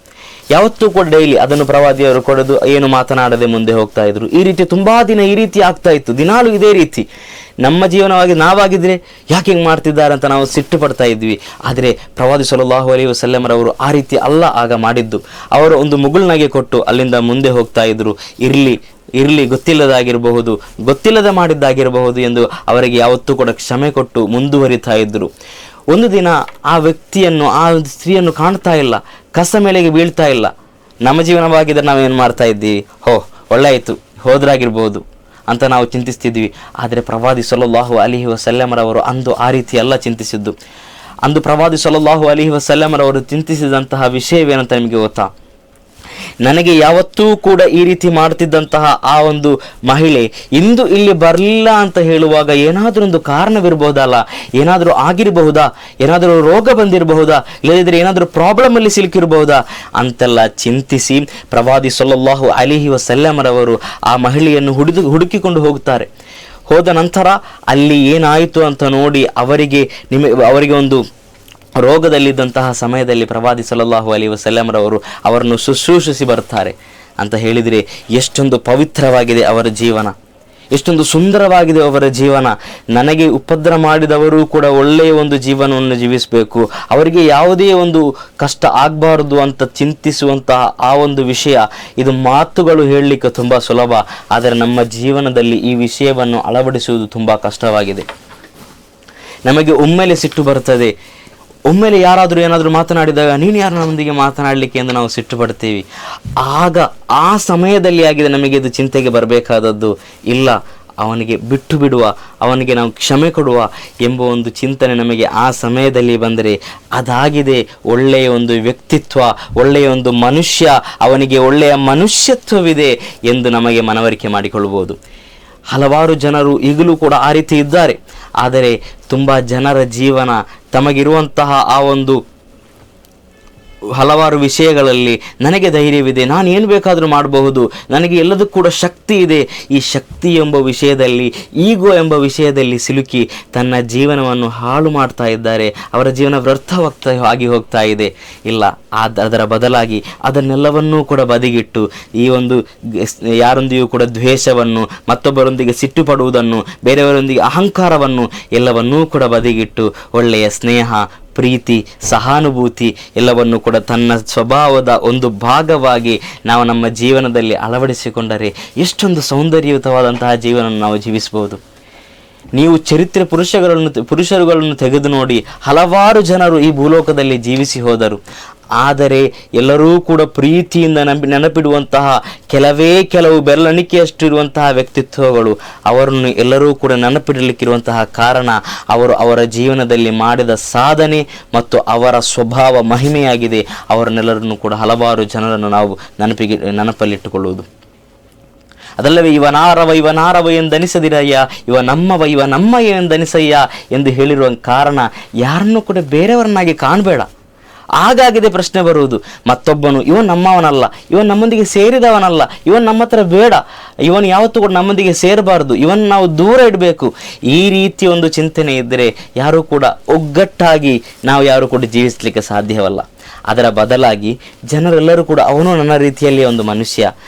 ಯಾವತ್ತೂ ಕೂಡ ಡೈಲಿ ಅದನ್ನು ಪ್ರವಾದಿಯವರು ಕೊಡೋದು, ಏನು ಮಾತನಾಡದೆ ಮುಂದೆ ಹೋಗ್ತಾ ಇದ್ರು. ಈ ರೀತಿ ತುಂಬಾ ದಿನ ಈ ರೀತಿ ಆಗ್ತಾ ಇತ್ತು, ದಿನಾಲೂ ಇದೇ ರೀತಿ. ನಮ್ಮ ಜೀವನವಾಗಿ ನಾವಾಗಿದ್ರೆ ಯಾಕೆ ಹಿಂಗೆ ಮಾಡ್ತಿದ್ದಾರೆ ಅಂತ ನಾವು ಸಿಟ್ಟು ಪಡ್ತಾ ಇದ್ವಿ. ಆದರೆ ಪ್ರವಾದಿ ಸಲ್ಲಲ್ಲಾಹು ಅಲೈಹಿ ವಸಲ್ಲಂ ರವರು ಆ ರೀತಿ ಅಲ್ಲ ಆಗ ಮಾಡಿದ್ದು. ಅವರು ಒಂದು ಮುಗುಳ್ನಗೆ ಕೊಟ್ಟು ಅಲ್ಲಿಂದ ಮುಂದೆ ಹೋಗ್ತಾ ಇದ್ರು. ಇರಲಿ, ಗೊತ್ತಿಲ್ಲದೆ ಮಾಡಿದ್ದಾಗಿರಬಹುದು ಎಂದು ಅವರಿಗೆ ಯಾವತ್ತೂ ಕೂಡ ಕ್ಷಮೆ ಕೊಟ್ಟು ಮುಂದುವರಿತಾ ಇದ್ರು. ಒಂದು ದಿನ ಆ ವ್ಯಕ್ತಿಯನ್ನು, ಆ ಸ್ತ್ರೀಯನ್ನು ಕಾಣ್ತಾ ಇಲ್ಲ, ಕಸ ಮೇಲೆಗೆ ಬೀಳ್ತಾ ಇಲ್ಲ. ನಮ್ಮ ಜೀವನವಾಗಿದ್ದರೆ ನಾವೇನು ಮಾಡ್ತಾ ಇದ್ದೀವಿ, ಒಳ್ಳೆ ಆಯಿತು, ಹೋದ್ರಾಗಿರ್ಬೋದು ಅಂತ ನಾವು ಚಿಂತಿಸ್ತಿದ್ವಿ. ಆದರೆ ಪ್ರವಾದಿ ಸಲ್ಲಲ್ಲಾಹು ಅಲೈಹಿ ವಸಲ್ಲಂ ರವರು ಅಂದು ಆ ರೀತಿ ಎಲ್ಲ ಚಿಂತಿಸಿದ್ದು. ಅಂದು ಪ್ರವಾದಿ ಸಲ್ಲಲ್ಲಾಹು ಅಲೈಹಿ ವಸಲ್ಲಮರವರು ಚಿಂತಿಸಿದಂತಹ ವಿಷಯವೇನಂತ ನಿಮಗೆ ಗೊತ್ತಾ? ನನಗೆ ಯಾವತ್ತೂ ಕೂಡ ಈ ರೀತಿ ಮಾಡ್ತಿದ್ದಂತಹ ಆ ಒಂದು ಮಹಿಳೆ ಇಂದು ಇಲ್ಲಿ ಬರಲಿಲ್ಲ ಅಂತ ಹೇಳುವಾಗ ಏನಾದರೂ ಒಂದು ಕಾರಣವಿರಬಹುದಲ್ಲ, ಏನಾದರೂ ಆಗಿರಬಹುದಾ, ಏನಾದರೂ ರೋಗ ಬಂದಿರಬಹುದಾ, ಇಲ್ಲದಿದ್ದರೆ ಏನಾದರೂ ಪ್ರಾಬ್ಲಮ್ ಅಲ್ಲಿ ಸಿಲುಕಿರಬಹುದಾ ಅಂತೆಲ್ಲ ಚಿಂತಿಸಿ ಪ್ರವಾದಿ ಸಲ್ಲಲ್ಲಾಹು ಅಲೈಹಿ ವಸಲ್ಲಮರವರು ಆ ಮಹಿಳೆಯನ್ನು ಹುಡುಕಿಕೊಂಡು ಹೋಗ್ತಾರೆ. ಹೋದ ನಂತರ ಅಲ್ಲಿ ಏನಾಯಿತು ಅಂತ ನೋಡಿ ಅವರಿಗೆ ಒಂದು ರೋಗದಲ್ಲಿದ್ದಂತಹ ಸಮಯದಲ್ಲಿ ಪ್ರವಾದಿ ಸಲ್ಲಲ್ಲಾಹು ಅಲೈಹಿ ವಸಲ್ಲಮರವರು ಅವರನ್ನು ಶುಶ್ರೂಷಿಸಿ ಬರ್ತಾರೆ. ಅಂತ ಹೇಳಿದರೆ ಎಷ್ಟೊಂದು ಪವಿತ್ರವಾಗಿದೆ ಅವರ ಜೀವನ, ಎಷ್ಟೊಂದು ಸುಂದರವಾಗಿದೆ ಅವರ ಜೀವನ. ನನಗೆ ಉಪದ್ರ ಮಾಡಿದವರು ಕೂಡ ಒಳ್ಳೆಯ ಒಂದು ಜೀವನವನ್ನು ಜೀವಿಸಬೇಕು, ಅವರಿಗೆ ಯಾವುದೇ ಒಂದು ಕಷ್ಟ ಆಗಬಾರ್ದು ಅಂತ ಚಿಂತಿಸುವಂತಹ ಆ ಒಂದು ವಿಷಯ, ಇದು ಮಾತುಗಳು ಹೇಳಲಿಕ್ಕೆ ತುಂಬ ಸುಲಭ, ಆದರೆ ನಮ್ಮ ಜೀವನದಲ್ಲಿ ಈ ವಿಷಯವನ್ನು ಅಳವಡಿಸುವುದು ತುಂಬ ಕಷ್ಟವಾಗಿದೆ. ನಮಗೆ ಒಮ್ಮೆಲೆ ಸಿಟ್ಟು ಬರ್ತದೆ, ಒಮ್ಮೆಲೆ ಯಾರಾದರೂ ಏನಾದರೂ ಮಾತನಾಡಿದಾಗ ನೀನು ಯಾರು ನಮ್ಮೊಂದಿಗೆ ಮಾತನಾಡಲಿಕ್ಕೆ ಎಂದು ನಾವು ಸಿಟ್ಟು ಪಡ್ತೀವಿ. ಆಗ ಆ ಸಮಯದಲ್ಲಿ ಆಗಿದೆ ನಮಗೆ ಇದು ಚಿಂತೆಗೆ ಬರಬೇಕಾದದ್ದು, ಇಲ್ಲ ಅವನಿಗೆ ಬಿಟ್ಟು ಬಿಡುವ, ಅವನಿಗೆ ನಾವು ಕ್ಷಮೆ ಕೊಡುವ ಎಂಬ ಒಂದು ಚಿಂತನೆ ನಮಗೆ ಆ ಸಮಯದಲ್ಲಿ ಬಂದರೆ ಅದಾಗಿದೆ ಒಳ್ಳೆಯ ಒಂದು ವ್ಯಕ್ತಿತ್ವ, ಒಳ್ಳೆಯ ಒಂದು ಮನುಷ್ಯ, ಅವನಿಗೆ ಒಳ್ಳೆಯ ಮನುಷ್ಯತ್ವವಿದೆ ಎಂದು ನಮಗೆ ಮನವರಿಕೆ ಮಾಡಿಕೊಳ್ಳಬಹುದು. ಹಲವಾರು ಜನರು ಈಗಲೂ ಕೂಡ ಆ ರೀತಿ ಇದ್ದಾರೆ. ಆದರೆ ತುಂಬ ಜನರ ಜೀವನ ತಮಗಿರುವಂತಹ ಆ ಒಂದು ಹಲವಾರು ವಿಷಯಗಳಲ್ಲಿ ನನಗೆ ಧೈರ್ಯವಿದೆ, ನಾನು ಏನು ಬೇಕಾದರೂ ಮಾಡಬಹುದು, ನನಗೆ ಎಲ್ಲದಕ್ಕೂ ಕೂಡ ಶಕ್ತಿ ಇದೆ, ಈ ಶಕ್ತಿ ಎಂಬ ವಿಷಯದಲ್ಲಿ, ಈಗೋ ಎಂಬ ವಿಷಯದಲ್ಲಿ ಸಿಲುಕಿ ತನ್ನ ಜೀವನವನ್ನು ಹಾಳು ಮಾಡ್ತಾ ಇದ್ದಾರೆ. ಅವರ ಜೀವನ ವ್ಯರ್ಥವಾಗಿ ಹೋಗ್ತಾ ಇದೆ. ಇಲ್ಲ, ಅದರ ಬದಲಾಗಿ ಅದನ್ನೆಲ್ಲವನ್ನೂ ಕೂಡ ಬದಿಗಿಟ್ಟು ಈ ಒಂದು ಯಾರೊಂದಿಗೂ ಕೂಡ ದ್ವೇಷವನ್ನು, ಮತ್ತೊಬ್ಬರೊಂದಿಗೆ ಸಿಟ್ಟು ಪಡುವುದನ್ನು, ಬೇರೆಯವರೊಂದಿಗೆ ಅಹಂಕಾರವನ್ನು ಎಲ್ಲವನ್ನೂ ಕೂಡ ಬದಿಗಿಟ್ಟು ಒಳ್ಳೆಯ ಸ್ನೇಹ, ಪ್ರೀತಿ, ಸಹಾನುಭೂತಿ ಎಲ್ಲವನ್ನು ಕೂಡ ತನ್ನ ಸ್ವಭಾವದ ಒಂದು ಭಾಗವಾಗಿ ನಾವು ನಮ್ಮ ಜೀವನದಲ್ಲಿ ಅಳವಡಿಸಿಕೊಂಡರೆ ಎಷ್ಟೊಂದು ಸೌಂದರ್ಯಯುತವಾದಂತಹ ಜೀವನವನ್ನು ನಾವು ಜೀವಿಸಬಹುದು. ನೀವು ಚರಿತ್ರೆ ಪುರುಷರುಗಳನ್ನು ತೆಗೆದು ನೋಡಿ, ಹಲವಾರು ಜನರು ಈ ಭೂಲೋಕದಲ್ಲಿ ಜೀವಿಸಿ ಹೋದರು. ಆದರೆ ಎಲ್ಲರೂ ಕೂಡ ಪ್ರೀತಿಯಿಂದ ನೆನಪಿಡುವಂತಹ ಕೆಲವು ಬೆರಳೆಣಿಕೆಯಷ್ಟು ಇರುವಂತಹ ವ್ಯಕ್ತಿತ್ವಗಳು, ಅವರನ್ನು ಎಲ್ಲರೂ ಕೂಡ ನೆನಪಿಡಲಿಕ್ಕಿರುವಂತಹ ಕಾರಣ ಅವರು ಅವರ ಜೀವನದಲ್ಲಿ ಮಾಡಿದ ಸಾಧನೆ ಮತ್ತು ಅವರ ಸ್ವಭಾವ ಮಹಿಮೆಯಾಗಿದೆ. ಅವರನ್ನೆಲ್ಲರನ್ನು ಕೂಡ ಹಲವಾರು ಜನರನ್ನು ನಾವು ನೆನಪಲ್ಲಿಟ್ಟುಕೊಳ್ಳುವುದು. ಅದಲ್ಲವೇ ಇವನಾರವ ಎಂದನಿಸದಿರಯ್ಯ, ಇವ ನಮ್ಮವ ಎಂದನಿಸಯ್ಯ ಎಂದು ಹೇಳಿರುವ ಕಾರಣ ಯಾರನ್ನೂ ಕೂಡ ಬೇರೆಯವರನ್ನಾಗಿ ಕಾಣಬೇಡ. ಆಗಾಗಿದೆ ಪ್ರಶ್ನೆ ಬರುವುದು, ಮತ್ತೊಬ್ಬನು ಇವನು ನಮ್ಮವನಲ್ಲ, ಇವನು ನಮ್ಮೊಂದಿಗೆ ಸೇರಿದವನಲ್ಲ, ಇವನು ನಮ್ಮ ಹತ್ರ ಬೇಡ, ಇವನು ಯಾವತ್ತೂ ಕೂಡ ನಮ್ಮೊಂದಿಗೆ ಸೇರಬಾರ್ದು, ಇವನು ನಾವು ದೂರ ಇಡಬೇಕು. ಈ ರೀತಿಯ ಒಂದು ಚಿಂತನೆ ಇದ್ದರೆ ಯಾರೂ ಕೂಡ ಒಗ್ಗಟ್ಟಾಗಿ ನಾವು ಯಾರು ಕೂಡ ಜೀವಿಸಲಿಕ್ಕೆ ಸಾಧ್ಯವಲ್ಲ. ಅದರ ಬದಲಾಗಿ ಜನರೆಲ್ಲರೂ ಕೂಡ ಅವನು ನನ್ನ ರೀತಿಯಲ್ಲಿ ಒಂದು ಮನುಷ್ಯ,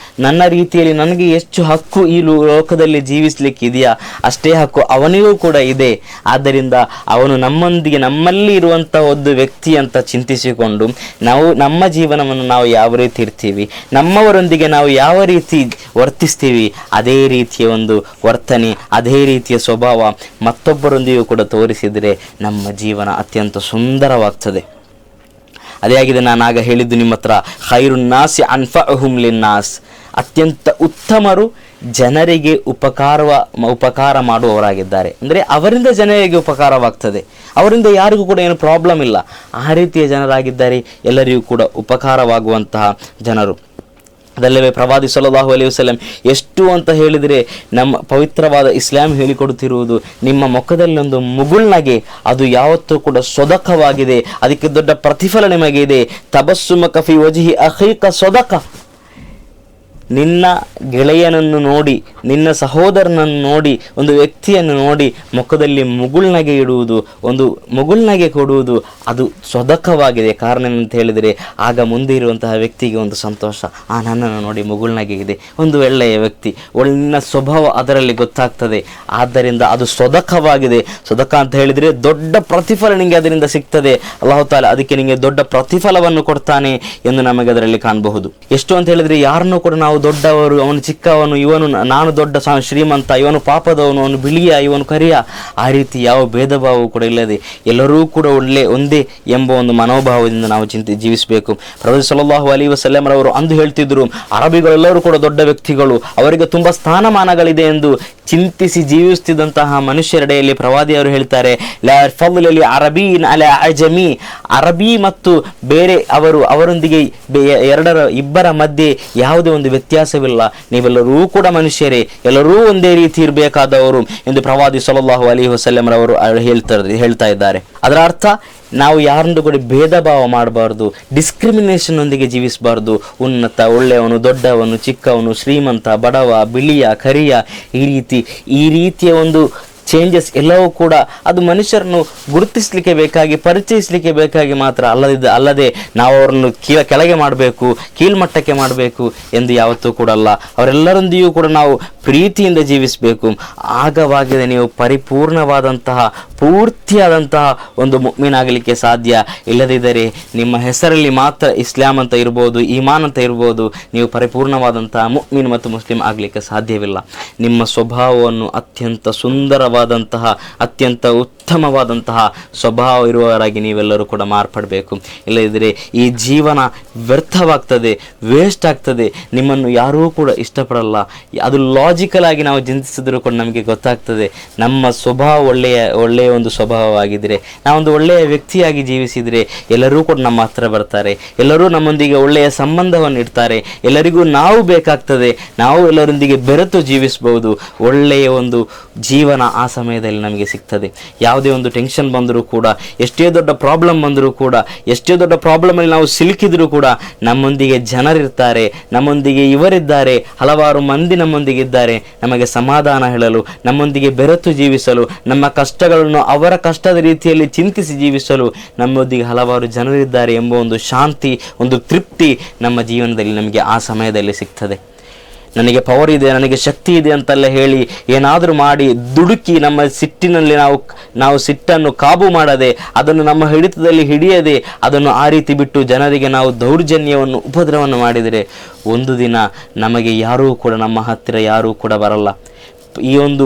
ನನ್ನ ರೀತಿಯಲ್ಲಿ ನನಗೆ ಎಷ್ಟು ಹಕ್ಕು ಈ ಲೋಕದಲ್ಲಿ ಜೀವಿಸಲಿಕ್ಕೆ ಇದೆಯಾ ಅಷ್ಟೇ ಹಕ್ಕು ಅವನಿಗೂ ಕೂಡ ಇದೆ. ಆದ್ದರಿಂದ ಅವನು ನಮ್ಮಲ್ಲಿ ಇರುವಂಥ ಒಂದು ವ್ಯಕ್ತಿ ಅಂತ ಚಿಂತಿಸಿಕೊಂಡು ನಾವು ನಮ್ಮ ಜೀವನವನ್ನು ನಾವು ಯಾವ ರೀತಿ ಇರ್ತೀವಿ, ನಮ್ಮವರೊಂದಿಗೆ ನಾವು ಯಾವ ರೀತಿ ವರ್ತಿಸ್ತೀವಿ, ಅದೇ ರೀತಿಯ ಒಂದು ವರ್ತನೆ, ಅದೇ ರೀತಿಯ ಸ್ವಭಾವ ಮತ್ತೊಬ್ಬರೊಂದಿಗೂ ಕೂಡ ತೋರಿಸಿದರೆ ನಮ್ಮ ಜೀವನ ಅತ್ಯಂತ ಸುಂದರವಾಗ್ತದೆ. ಅದೇ ಆಗಿದೆ ನಾನು ಆಗ ಹೇಳಿದ್ದು ನಿಮ್ಮ ಹತ್ರ, ಖೈರುನ್ನಾಸಿ ಅನ್ಫಅಹುಂ ಲಿನ್ನಾಸ್, ಅತ್ಯಂತ ಉತ್ತಮರು ಜನರಿಗೆ ಉಪಕಾರ ಮಾಡುವವರಾಗಿದ್ದಾರೆ. ಅಂದರೆ ಅವರಿಂದ ಜನರಿಗೆ ಉಪಕಾರವಾಗ್ತದೆ, ಅವರಿಂದ ಯಾರಿಗೂ ಕೂಡ ಏನು ಪ್ರಾಬ್ಲಮ್ ಇಲ್ಲ, ಆ ರೀತಿಯ ಜನರಾಗಿದ್ದಾರೆ, ಎಲ್ಲರಿಗೂ ಕೂಡ ಉಪಕಾರವಾಗುವಂತಹ ಜನರು. ಅದಲ್ಲವೇ ಪ್ರವಾದಿ ಸಲ್ಲಲ್ಲಾಹು ಅಲೈಹಿ ವಸಲ್ಲಂ ಎಷ್ಟು ಅಂತ ಹೇಳಿದರೆ ನಮ್ಮ ಪವಿತ್ರವಾದ ಇಸ್ಲಾಂ ಹೇಳಿಕೊಡುತ್ತಿರುವುದು, ನಿಮ್ಮ ಮುಖದಲ್ಲಿ ಒಂದು ಮುಗುಳ್ನಗೆ ಅದು ಯಾವತ್ತೂ ಕೂಡ ಸೊದಕವಾಗಿದೆ, ಅದಕ್ಕೆ ದೊಡ್ಡ ಪ್ರತಿಫಲ ನಿಮಗೆ ಇದೆ. ತಬಸ್ಸುಮಕ ಫಿ ವಜ್ಹಿ ಅಖೀಕ ಸೊದಕ. ನಿನ್ನ ಗೆಳೆಯನನ್ನು ನೋಡಿ, ನಿನ್ನ ಸಹೋದರನನ್ನು ನೋಡಿ, ಒಂದು ವ್ಯಕ್ತಿಯನ್ನು ನೋಡಿ ಮುಖದಲ್ಲಿ ಮುಗುಳ್ನಗೆ ಇಡುವುದು, ಒಂದು ಮುಗುಳ್ನಗೆ ಕೊಡುವುದು, ಅದು ಸೊದಕವಾಗಿದೆ. ಕಾರಣ ಏನಂತ ಹೇಳಿದರೆ ಆಗ ಮುಂದೆ ಇರುವಂತಹ ವ್ಯಕ್ತಿಗೆ ಒಂದು ಸಂತೋಷ, ನನ್ನನ್ನು ನೋಡಿ ಮುಗುಳ್ನಗೆ ಇದೆ, ಒಂದು ಒಳ್ಳೆಯ ವ್ಯಕ್ತಿ, ಒಳ್ಳೆಯ ಸ್ವಭಾವ ಅದರಲ್ಲಿ ಗೊತ್ತಾಗ್ತದೆ. ಆದ್ದರಿಂದ ಅದು ಸೊದಕವಾಗಿದೆ. ಸೊದಕ ಅಂತ ಹೇಳಿದರೆ ದೊಡ್ಡ ಪ್ರತಿಫಲ ನಿಮಗೆ ಅದರಿಂದ ಸಿಗ್ತದೆ. ಅಲ್ಲಾಹು ತಾಲ ಅದಕ್ಕೆ ನಿಮಗೆ ದೊಡ್ಡ ಪ್ರತಿಫಲವನ್ನು ಕೊಡ್ತಾನೆ ಎಂದು ನಮಗೆ ಅದರಲ್ಲಿ ಕಾಣಬಹುದು. ಎಷ್ಟು ಅಂತ ಹೇಳಿದರೆ ಯಾರನ್ನೂ ಕೂಡ ನಾವು ದೊಡ್ಡವರು, ಅವನು ಚಿಕ್ಕವನು, ಇವನು ನಾನು ದೊಡ್ಡ ಶ್ರೀಮಂತ, ಇವನು ಪಾಪದವನು, ಅವನು ಬಿಳಿಯ, ಇವನು ಕರಿಯ, ಆ ರೀತಿ ಯಾವ ಭೇದ ಭಾವವೂ ಕೂಡ ಇಲ್ಲದೆ ಎಲ್ಲರೂ ಕೂಡ ಒಂದೇ ಎಂಬ ಒಂದು ಮನೋಭಾವದಿಂದ ನಾವು ಜೀವಿಸಬೇಕು. ಪ್ರವಾದಿ ಸಲ್ಲಲ್ಲಾಹು ಅಲೈಹಿ ವಸಲ್ಲಂ ರವರು ಅಂದು ಹೇಳ್ತಿದ್ರು, ಅರಬಿಗಳೆಲ್ಲರೂ ಕೂಡ ದೊಡ್ಡ ವ್ಯಕ್ತಿಗಳು, ಅವರಿಗೆ ತುಂಬ ಸ್ಥಾನಮಾನಗಳಿದೆ ಎಂದು ಚಿಂತಿಸಿ ಜೀವಿಸುತ್ತಿದ್ದಂತಹ ಮನುಷ್ಯರೆಡೆಯಲ್ಲಿ ಪ್ರವಾದಿಯವರು ಹೇಳ್ತಾರೆ, ಲಾ ಫದ್ಲ ಲಿ ಅರಬೀನ್ ಅಲಾ ಅಜಮಿ, ಅರಬಿ ಮತ್ತು ಬೇರೆ ಅವರೊಂದಿಗೆ ಇಬ್ಬರ ಮಧ್ಯೆ ಯಾವುದೇ ಒಂದು ವ್ಯತ್ಯಾಸವಿಲ್ಲ, ನೀವೆಲ್ಲರೂ ಕೂಡ ಮನುಷ್ಯರೇ, ಎಲ್ಲರೂ ಒಂದೇ ರೀತಿ ಇರಬೇಕಾದವರು ಎಂದು ಪ್ರವಾದಿ ಸಲ್ಲಲ್ಲಾಹು ಅಲೈಹಿ ವಸಲ್ಲಂ ರವರು ಹೇಳ್ತಾ ಇದ್ದಾರೆ. ಅದರ ಅರ್ಥ ನಾವು ಯಾರೊಂದು ಕೂಡ ಭೇದ ಭಾವ ಮಾಡಬಾರ್ದು, ಡಿಸ್ಕ್ರಿಮಿನೇಷನ್ ಒಂದಿಗೆ ಜೀವಿಸಬಾರ್ದು. ಉನ್ನತ, ಒಳ್ಳೆಯವನು, ದೊಡ್ಡವನು, ಚಿಕ್ಕವನು, ಶ್ರೀಮಂತ, ಬಡವ, ಬಿಳಿಯ, ಕರಿಯ, ಈ ರೀತಿಯ ಒಂದು ಚೇಂಜಸ್ ಎಲ್ಲವೂ ಕೂಡ ಅದು ಮನುಷ್ಯರನ್ನು ಗುರುತಿಸಲಿಕ್ಕೆ ಬೇಕಾಗಿ, ಪರಿಚಯಿಸಲಿಕ್ಕೆ ಬೇಕಾಗಿ ಮಾತ್ರ ಅಲ್ಲದೆ ನಾವು ಅವರನ್ನು ಕೆಳಗೆ ಮಾಡಬೇಕು, ಕೀಳ್ಮಟ್ಟಕ್ಕೆ ಮಾಡಬೇಕು ಎಂದು ಯಾವತ್ತೂ ಕೂಡ ಅಲ್ಲ. ಅವರೆಲ್ಲರೊಂದಿಗೂ ಕೂಡ ನಾವು ಪ್ರೀತಿಯಿಂದ ಜೀವಿಸಬೇಕು. ಆಗವಾಗಿದೆ ನೀವು ಪರಿಪೂರ್ಣವಾದಂತಹ, ಪೂರ್ತಿಯಾದಂತಹ ಒಂದು ಮುಅ್ಮಿನಾಗಲಿಕ್ಕೆ ಸಾಧ್ಯ. ಇಲ್ಲದಿದ್ದರೆ ನಿಮ್ಮ ಹೆಸರಲ್ಲಿ ಮಾತ್ರ ಇಸ್ಲಾಂ ಅಂತ ಇರ್ಬೋದು, ಈಮಾನ್ ಅಂತ ಇರ್ಬೋದು, ನೀವು ಪರಿಪೂರ್ಣವಾದಂತಹ ಮುಅ್ಮಿನ್ ಮತ್ತು ಮುಸ್ಲಿಂ ಆಗಲಿಕ್ಕೆ ಸಾಧ್ಯವಿಲ್ಲ. ನಿಮ್ಮ ಸ್ವಭಾವವನ್ನು ಅತ್ಯಂತ ಸುಂದರವಾದಂತಹ, ಅತ್ಯಂತ ಉತ್ತಮವಾದಂತಹ ಸ್ವಭಾವ ಇರುವವರಾಗಿ ನೀವೆಲ್ಲರೂ ಕೂಡ ಮಾರ್ಪಡಬೇಕು. ಇಲ್ಲದಿದ್ದರೆ ಈ ಜೀವನ ವ್ಯರ್ಥವಾಗ್ತದೆ, ವೇಸ್ಟ್ ಆಗ್ತದೆ, ನಿಮ್ಮನ್ನು ಯಾರೂ ಕೂಡ ಇಷ್ಟಪಡಲ್ಲ. ಅದು ಲಾಜಿಕಲ್ ಆಗಿ ನಾವು ಚಿಂತಿಸಿದ್ರು ಕೂಡ ನಮಗೆ ಗೊತ್ತಾಗ್ತದೆ, ನಮ್ಮ ಸ್ವಭಾವ ಒಳ್ಳೆಯ ಒಂದು ಸ್ವಭಾವವಾಗಿದ್ದರೆ, ನಾವೊಂದು ಒಳ್ಳೆಯ ವ್ಯಕ್ತಿಯಾಗಿ ಜೀವಿಸಿದರೆ ಎಲ್ಲರೂ ಕೂಡ ನಮ್ಮ ಹತ್ರ ಬರ್ತಾರೆ, ಎಲ್ಲರೂ ನಮ್ಮೊಂದಿಗೆ ಒಳ್ಳೆಯ ಸಂಬಂಧವನ್ನು ಇಡ್ತಾರೆ, ಎಲ್ಲರಿಗೂ ನಾವು ಬೇಕಾಗ್ತದೆ, ನಾವು ಎಲ್ಲರೊಂದಿಗೆ ಬೆರೆತು ಜೀವಿಸಬಹುದು. ಒಳ್ಳೆಯ ಒಂದು ಜೀವನ ಆ ಸಮಯದಲ್ಲಿ ನಮಗೆ ಸಿಗ್ತದೆ. ಯಾವುದೇ ಒಂದು ಟೆನ್ಷನ್ ಬಂದರೂ ಕೂಡ, ಎಷ್ಟೇ ದೊಡ್ಡ ಪ್ರಾಬ್ಲಮ್ ಬಂದರೂ ಕೂಡ, ಎಷ್ಟೇ ದೊಡ್ಡ ಪ್ರಾಬ್ಲಮಲ್ಲಿ ನಾವು ಸಿಲುಕಿದರೂ ಕೂಡ ನಮ್ಮೊಂದಿಗೆ ಜನರಿರ್ತಾರೆ, ನಮ್ಮೊಂದಿಗೆ ಇವರಿದ್ದಾರೆ, ಹಲವಾರು ಮಂದಿ ನಮ್ಮೊಂದಿಗೆ ಇದ್ದಾರೆ, ನಮಗೆ ಸಮಾಧಾನ ಹೇಳಲು, ನಮ್ಮೊಂದಿಗೆ ಬೆರೆತು ಜೀವಿಸಲು, ನಮ್ಮ ಕಷ್ಟಗಳನ್ನು ಅವರ ಕಷ್ಟದ ರೀತಿಯಲ್ಲಿ ಚಿಂತಿಸಿ ಜೀವಿಸಲು ನಮ್ಮೊಂದಿಗೆ ಹಲವಾರು ಜನರಿದ್ದಾರೆ ಎಂಬ ಒಂದು ಶಾಂತಿ, ಒಂದು ತೃಪ್ತಿ ನಮ್ಮ ಜೀವನದಲ್ಲಿ ನಮಗೆ ಆ ಸಮಯದಲ್ಲಿ ಸಿಗ್ತದೆ. ನನಗೆ ಪವರ್ ಇದೆ, ನನಗೆ ಶಕ್ತಿ ಇದೆ ಅಂತೆಲ್ಲ ಹೇಳಿ ಏನಾದರೂ ಮಾಡಿ ದುಡುಕಿ ನಮ್ಮ ಸಿಟ್ಟಿನಲ್ಲಿ ನಾವು ಸಿಟ್ಟನ್ನು ಕಾಬು ಮಾಡದೆ, ಅದನ್ನು ನಮ್ಮ ಹಿಡಿತದಲ್ಲಿ ಹಿಡಿಯದೆ, ಅದನ್ನು ಆ ರೀತಿ ಬಿಟ್ಟು ಜನರಿಗೆ ನಾವು ದೌರ್ಜನ್ಯವನ್ನು, ಉಪದ್ರವವನ್ನು ಮಾಡಿದರೆ ಒಂದು ದಿನ ನಮಗೆ ಯಾರೂ ಕೂಡ, ನಮ್ಮ ಹತ್ತಿರ ಯಾರೂ ಕೂಡ ಬರಲ್ಲ. ಈ ಒಂದು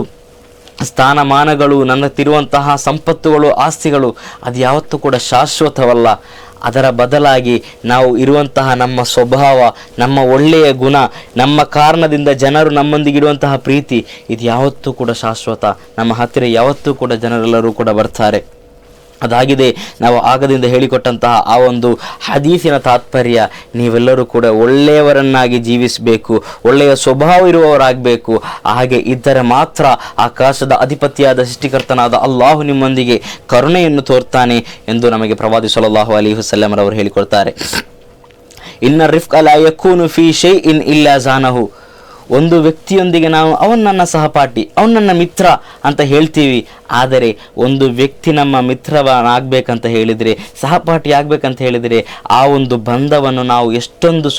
ಸ್ಥಾನಮಾನಗಳು, ನನ್ನತ್ತಿರುವಂತಹ ಸಂಪತ್ತುಗಳು, ಆಸ್ತಿಗಳು ಅದು ಯಾವತ್ತೂ ಕೂಡ ಶಾಶ್ವತವಲ್ಲ. ಅದರ ಬದಲಾಗಿ ನಾವು ಇರುವಂತಹ ನಮ್ಮ ಸ್ವಭಾವ, ನಮ್ಮ ಒಳ್ಳೆಯ ಗುಣ, ನಮ್ಮ ಕಾರಣದಿಂದ ಜನರು ನಮ್ಮೊಂದಿಗಿರುವಂತಹ ಪ್ರೀತಿ, ಇದು ಯಾವತ್ತೂ ಕೂಡ ಶಾಶ್ವತ. ನಮ್ಮ ಹತ್ತಿರ ಯಾವತ್ತೂ ಕೂಡ ಜನರೆಲ್ಲರೂ ಕೂಡ ಬರ್ತಾರೆ. ಅದಾಗಿದೆ ನಾವು ಆಗದಿಂದ ಹೇಳಿಕೊಟ್ಟಂತಹ ಆ ಒಂದು ಹದೀಸಿನ ತಾತ್ಪರ್ಯ. ನೀವೆಲ್ಲರೂ ಕೂಡ ಒಳ್ಳೆಯವರನ್ನಾಗಿ ಜೀವಿಸಬೇಕು, ಒಳ್ಳೆಯ ಸ್ವಭಾವ ಇರುವವರಾಗಬೇಕು. ಹಾಗೆ ಇದ್ದರೆ ಮಾತ್ರ ಆಕಾಶದ ಅಧಿಪತಿಯಾದ ಸೃಷ್ಟಿಕರ್ತನಾದ ಅಲ್ಲಾಹು ನಿಮ್ಮೊಂದಿಗೆ ಕರುಣೆಯನ್ನು ತೋರ್ತಾನೆ ಎಂದು ನಮಗೆ ಪ್ರವಾದಿ ಸಲ್ಲಲ್ಲಾಹು ಅಲೈಹಿ ವಸಲ್ಲಂ ರವರು ಹೇಳಿಕೊಡ್ತಾರೆ. ಇನ್ನ ರಿಫ್ಕ ಲಾ ಯಕೂನು ಫೀ ಶೈಇನ್ ಇಲ್ಲಾ ಝಾನಹು. ಒಂದು ವ್ಯಕ್ತಿಯೊಂದಿಗೆ ನಾವು ಅವನು ನನ್ನ ಸಹಪಾಠಿ, ಅವನು ನನ್ನ ಮಿತ್ರ ಅಂತ ಹೇಳ್ತೀವಿ. ಆದರೆ ಒಂದು ವ್ಯಕ್ತಿ ನಮ್ಮ ಮಿತ್ರವನಾಗಬೇಕಂತ ಹೇಳಿದರೆ, ಸಹಪಾಠಿ ಆಗಬೇಕಂತ ಹೇಳಿದರೆ, ಆ ಒಂದು ಬಂಧವನ್ನು ನಾವು ಎಷ್ಟೊಂದು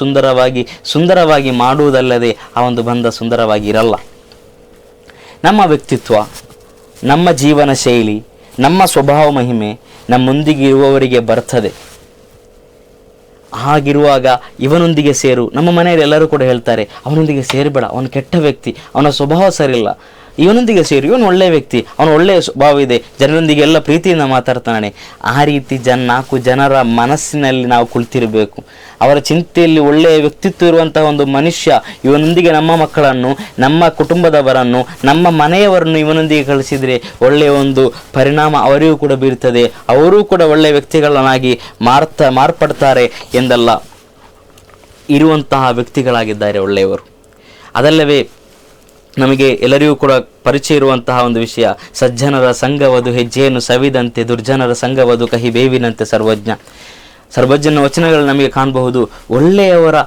ಸುಂದರವಾಗಿ ಮಾಡುವುದಲ್ಲದೆ ಆ ಒಂದು ಬಂಧ ಸುಂದರವಾಗಿ ಇರಲ್ಲ. ನಮ್ಮ ವ್ಯಕ್ತಿತ್ವ, ನಮ್ಮ ಜೀವನ ಶೈಲಿ, ನಮ್ಮ ಸ್ವಭಾವ ಮಹಿಮೆ ನಮ್ಮೊಂದಿಗೆ ಇರುವವರಿಗೆ ಬರ್ತದೆ. ಹಾಗಿರುವಾಗ ಇವನೊಂದಿಗೆ ಸೇರು. ನಮ್ಮ ಮನೆಯಲ್ಲಿ ಎಲ್ಲರೂ ಕೂಡ ಹೇಳ್ತಾರೆ, ಅವನೊಂದಿಗೆ ಸೇರಬೇಡ, ಅವನು ಕೆಟ್ಟ ವ್ಯಕ್ತಿ, ಅವನ ಸ್ವಭಾವ ಸರಿಯಿಲ್ಲ, ಇವನೊಂದಿಗೆ ಸೇರು, ಇವನು ಒಳ್ಳೆಯ ವ್ಯಕ್ತಿ, ಅವನು ಒಳ್ಳೆಯ ಸ್ವಭಾವ ಇದೆ, ಜನರೊಂದಿಗೆ ಎಲ್ಲ ಪ್ರೀತಿಯಿಂದ ಮಾತಾಡ್ತಾನೆ. ಆ ರೀತಿ 4 ಜನರ ಮನಸ್ಸಿನಲ್ಲಿ ನಾವು ಕುಳಿತಿರಬೇಕು. ಅವರ ಚಿಂತೆಯಲ್ಲಿ ಒಳ್ಳೆಯ ವ್ಯಕ್ತಿತ್ವ ಇರುವಂತಹ ಒಂದು ಮನುಷ್ಯ ಇವನೊಂದಿಗೆ ನಮ್ಮ ಮಕ್ಕಳನ್ನು, ನಮ್ಮ ಕುಟುಂಬದವರನ್ನು, ನಮ್ಮ ಮನೆಯವರನ್ನು ಇವನೊಂದಿಗೆ ಕಳಿಸಿದರೆ ಒಳ್ಳೆಯ ಒಂದು ಪರಿಣಾಮ ಅವರಿಗೂ ಕೂಡ ಬೀರ್ತದೆ. ಅವರೂ ಕೂಡ ಒಳ್ಳೆಯ ವ್ಯಕ್ತಿಗಳನ್ನಾಗಿ ಮಾರ್ಪಡ್ತಾರೆ ಎಂದಲ್ಲ, ಇರುವಂತಹ ವ್ಯಕ್ತಿಗಳಾಗಿದ್ದಾರೆ ಒಳ್ಳೆಯವರು. ಅದಲ್ಲವೇ ನಮಗೆ ಎಲ್ಲರಿಗೂ ಕೂಡ ಪರಿಚಯ ಇರುವಂತಹ ಒಂದು ವಿಷಯ, ಸಜ್ಜನರ ಸಂಘವದು ಹೆಜ್ಜೆಯನ್ನು ಸವಿದಂತೆ, ದುರ್ಜನರ ಸಂಘವದು ಕಹಿ ಬೇವಿನಂತೆ ಸರ್ವಜ್ಞನ ವಚನಗಳು ನಮಗೆ ಕಾಣಬಹುದು. ಒಳ್ಳೆಯವರ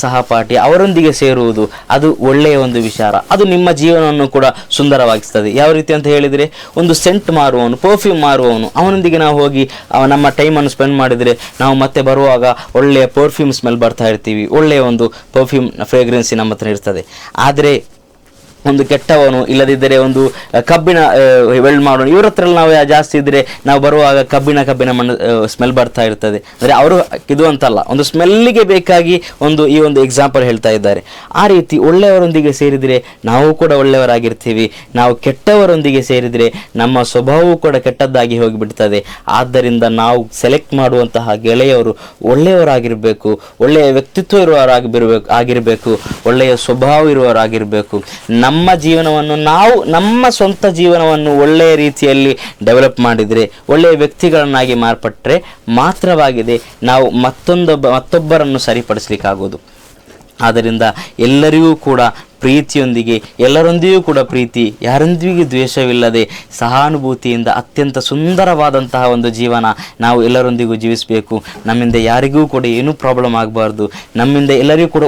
ಸಹಪಾಠಿ, ಅವರೊಂದಿಗೆ ಸೇರುವುದು ಅದು ಒಳ್ಳೆಯ ಒಂದು ವಿಚಾರ. ಅದು ನಿಮ್ಮ ಜೀವನವನ್ನು ಕೂಡ ಸುಂದರವಾಗಿಸ್ತದೆ. ಯಾವ ರೀತಿ ಅಂತ ಹೇಳಿದರೆ, ಒಂದು ಸೆಂಟ್ ಮಾರುವವನು, ಪರ್ಫ್ಯೂಮ್ ಮಾರುವವನು, ಅವನೊಂದಿಗೆ ನಾವು ಹೋಗಿ ನಮ್ಮ ಟೈಮನ್ನು ಸ್ಪೆಂಡ್ ಮಾಡಿದರೆ ನಾವು ಮತ್ತೆ ಬರುವಾಗ ಒಳ್ಳೆಯ ಪರ್ಫ್ಯೂಮ್ ಸ್ಮೆಲ್ ಬರ್ತಾ ಇರ್ತೀವಿ, ಒಳ್ಳೆಯ ಒಂದು ಪರ್ಫ್ಯೂಮ್ ಫ್ರೇಗ್ರೆನ್ಸಿ ನಮ್ಮ ಹತ್ರ ಇರ್ತದೆ. ಆದರೆ ಒಂದು ಕೆಟ್ಟವನು, ಇಲ್ಲದಿದ್ದರೆ ಒಂದು ಕಬ್ಬಿಣ ವೆಲ್ಡ್ ಮಾಡೋನು, ಇವ್ರ ಹತ್ರ ನಾವು ಜಾಸ್ತಿ ಇದ್ದರೆ ನಾವು ಬರುವಾಗ ಕಬ್ಬಿಣ ಮಣ್ಣು ಸ್ಮೆಲ್ ಬರ್ತಾ ಇರ್ತದೆ. ಅಂದರೆ ಅವರು ಇದು ಅಂತಲ್ಲ, ಒಂದು ಸ್ಮೆಲ್ಲಿಗೆ ಬೇಕಾಗಿ ಈ ಒಂದು ಎಕ್ಸಾಂಪಲ್ ಹೇಳ್ತಾ ಇದ್ದಾರೆ. ಆ ರೀತಿ ಒಳ್ಳೆಯವರೊಂದಿಗೆ ಸೇರಿದರೆ ನಾವು ಕೂಡ ಒಳ್ಳೆಯವರಾಗಿರ್ತೀವಿ, ನಾವು ಕೆಟ್ಟವರೊಂದಿಗೆ ಸೇರಿದರೆ ನಮ್ಮ ಸ್ವಭಾವವು ಕೂಡ ಕೆಟ್ಟದ್ದಾಗಿ ಹೋಗಿಬಿಡ್ತದೆ. ಆದ್ದರಿಂದ ನಾವು ಸೆಲೆಕ್ಟ್ ಮಾಡುವಂತಹ ಗೆಳೆಯವರು ಒಳ್ಳೆಯವರಾಗಿರಬೇಕು, ಒಳ್ಳೆಯ ವ್ಯಕ್ತಿತ್ವ ಆಗಿರಬೇಕು, ಒಳ್ಳೆಯ ಸ್ವಭಾವ ಇರುವವರಾಗಿರಬೇಕು. ನಮ್ಮ ಜೀವನವನ್ನು ನಾವು ನಮ್ಮ ಸ್ವಂತ ಜೀವನವನ್ನು ಒಳ್ಳೆಯ ರೀತಿಯಲ್ಲಿ ಡೆವಲಪ್ ಮಾಡಿದರೆ, ಒಳ್ಳೆಯ ವ್ಯಕ್ತಿಗಳನ್ನಾಗಿ ಮಾರ್ಪಟ್ಟರೆ ಮಾತ್ರವಾಗಿದೆ ನಾವು ಮತ್ತೊಬ್ಬರನ್ನು ಸರಿಪಡಿಸಲಿಕ್ಕಾಗೋದು. ಆದ್ದರಿಂದ ಎಲ್ಲರಿಗೂ ಕೂಡ ಪ್ರೀತಿಯೊಂದಿಗೆ, ಎಲ್ಲರೊಂದಿಗೂ ಕೂಡ ಪ್ರೀತಿ, ಯಾರೊಂದಿಗೂ ದ್ವೇಷವಿಲ್ಲದೆ ಸಹಾನುಭೂತಿಯಿಂದ ಅತ್ಯಂತ ಸುಂದರವಾದಂತಹ ಒಂದು ಜೀವನ ನಾವು ಎಲ್ಲರೊಂದಿಗೂ ಜೀವಿಸಬೇಕು. ನಮ್ಮಿಂದ ಯಾರಿಗೂ ಕೂಡ ಏನೂ ಪ್ರಾಬ್ಲಮ್ ಆಗಬಾರ್ದು, ನಮ್ಮಿಂದ ಎಲ್ಲರಿಗೂ ಕೂಡ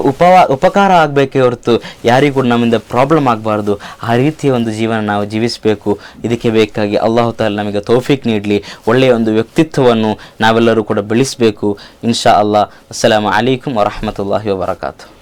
ಉಪಕಾರ ಆಗಬೇಕೇ ಹೊರತು ಯಾರಿಗೂ ಕೂಡ ನಮ್ಮಿಂದ ಪ್ರಾಬ್ಲಮ್ ಆಗಬಾರ್ದು. ಆ ರೀತಿಯ ಒಂದು ಜೀವನ ನಾವು ಜೀವಿಸಬೇಕು. ಇದಕ್ಕೆ ಬೇಕಾಗಿ ಅಲ್ಲಾಹು ತಾಲ ನಮಗೆ ತೌಫೀಕ್ ನೀಡಲಿ. ಒಳ್ಳೆಯ ಒಂದು ವ್ಯಕ್ತಿತ್ವವನ್ನು ನಾವೆಲ್ಲರೂ ಕೂಡ ಬೆಳೆಸಬೇಕು. ಇನ್ಶಾ ಅಲ್ಲಾ. ಅಸ್ಸಲಾಮು ಅಲೈಕುಂ ವರಹಮತುಲ್ಲಾಹಿ ವಬರಕಾತು.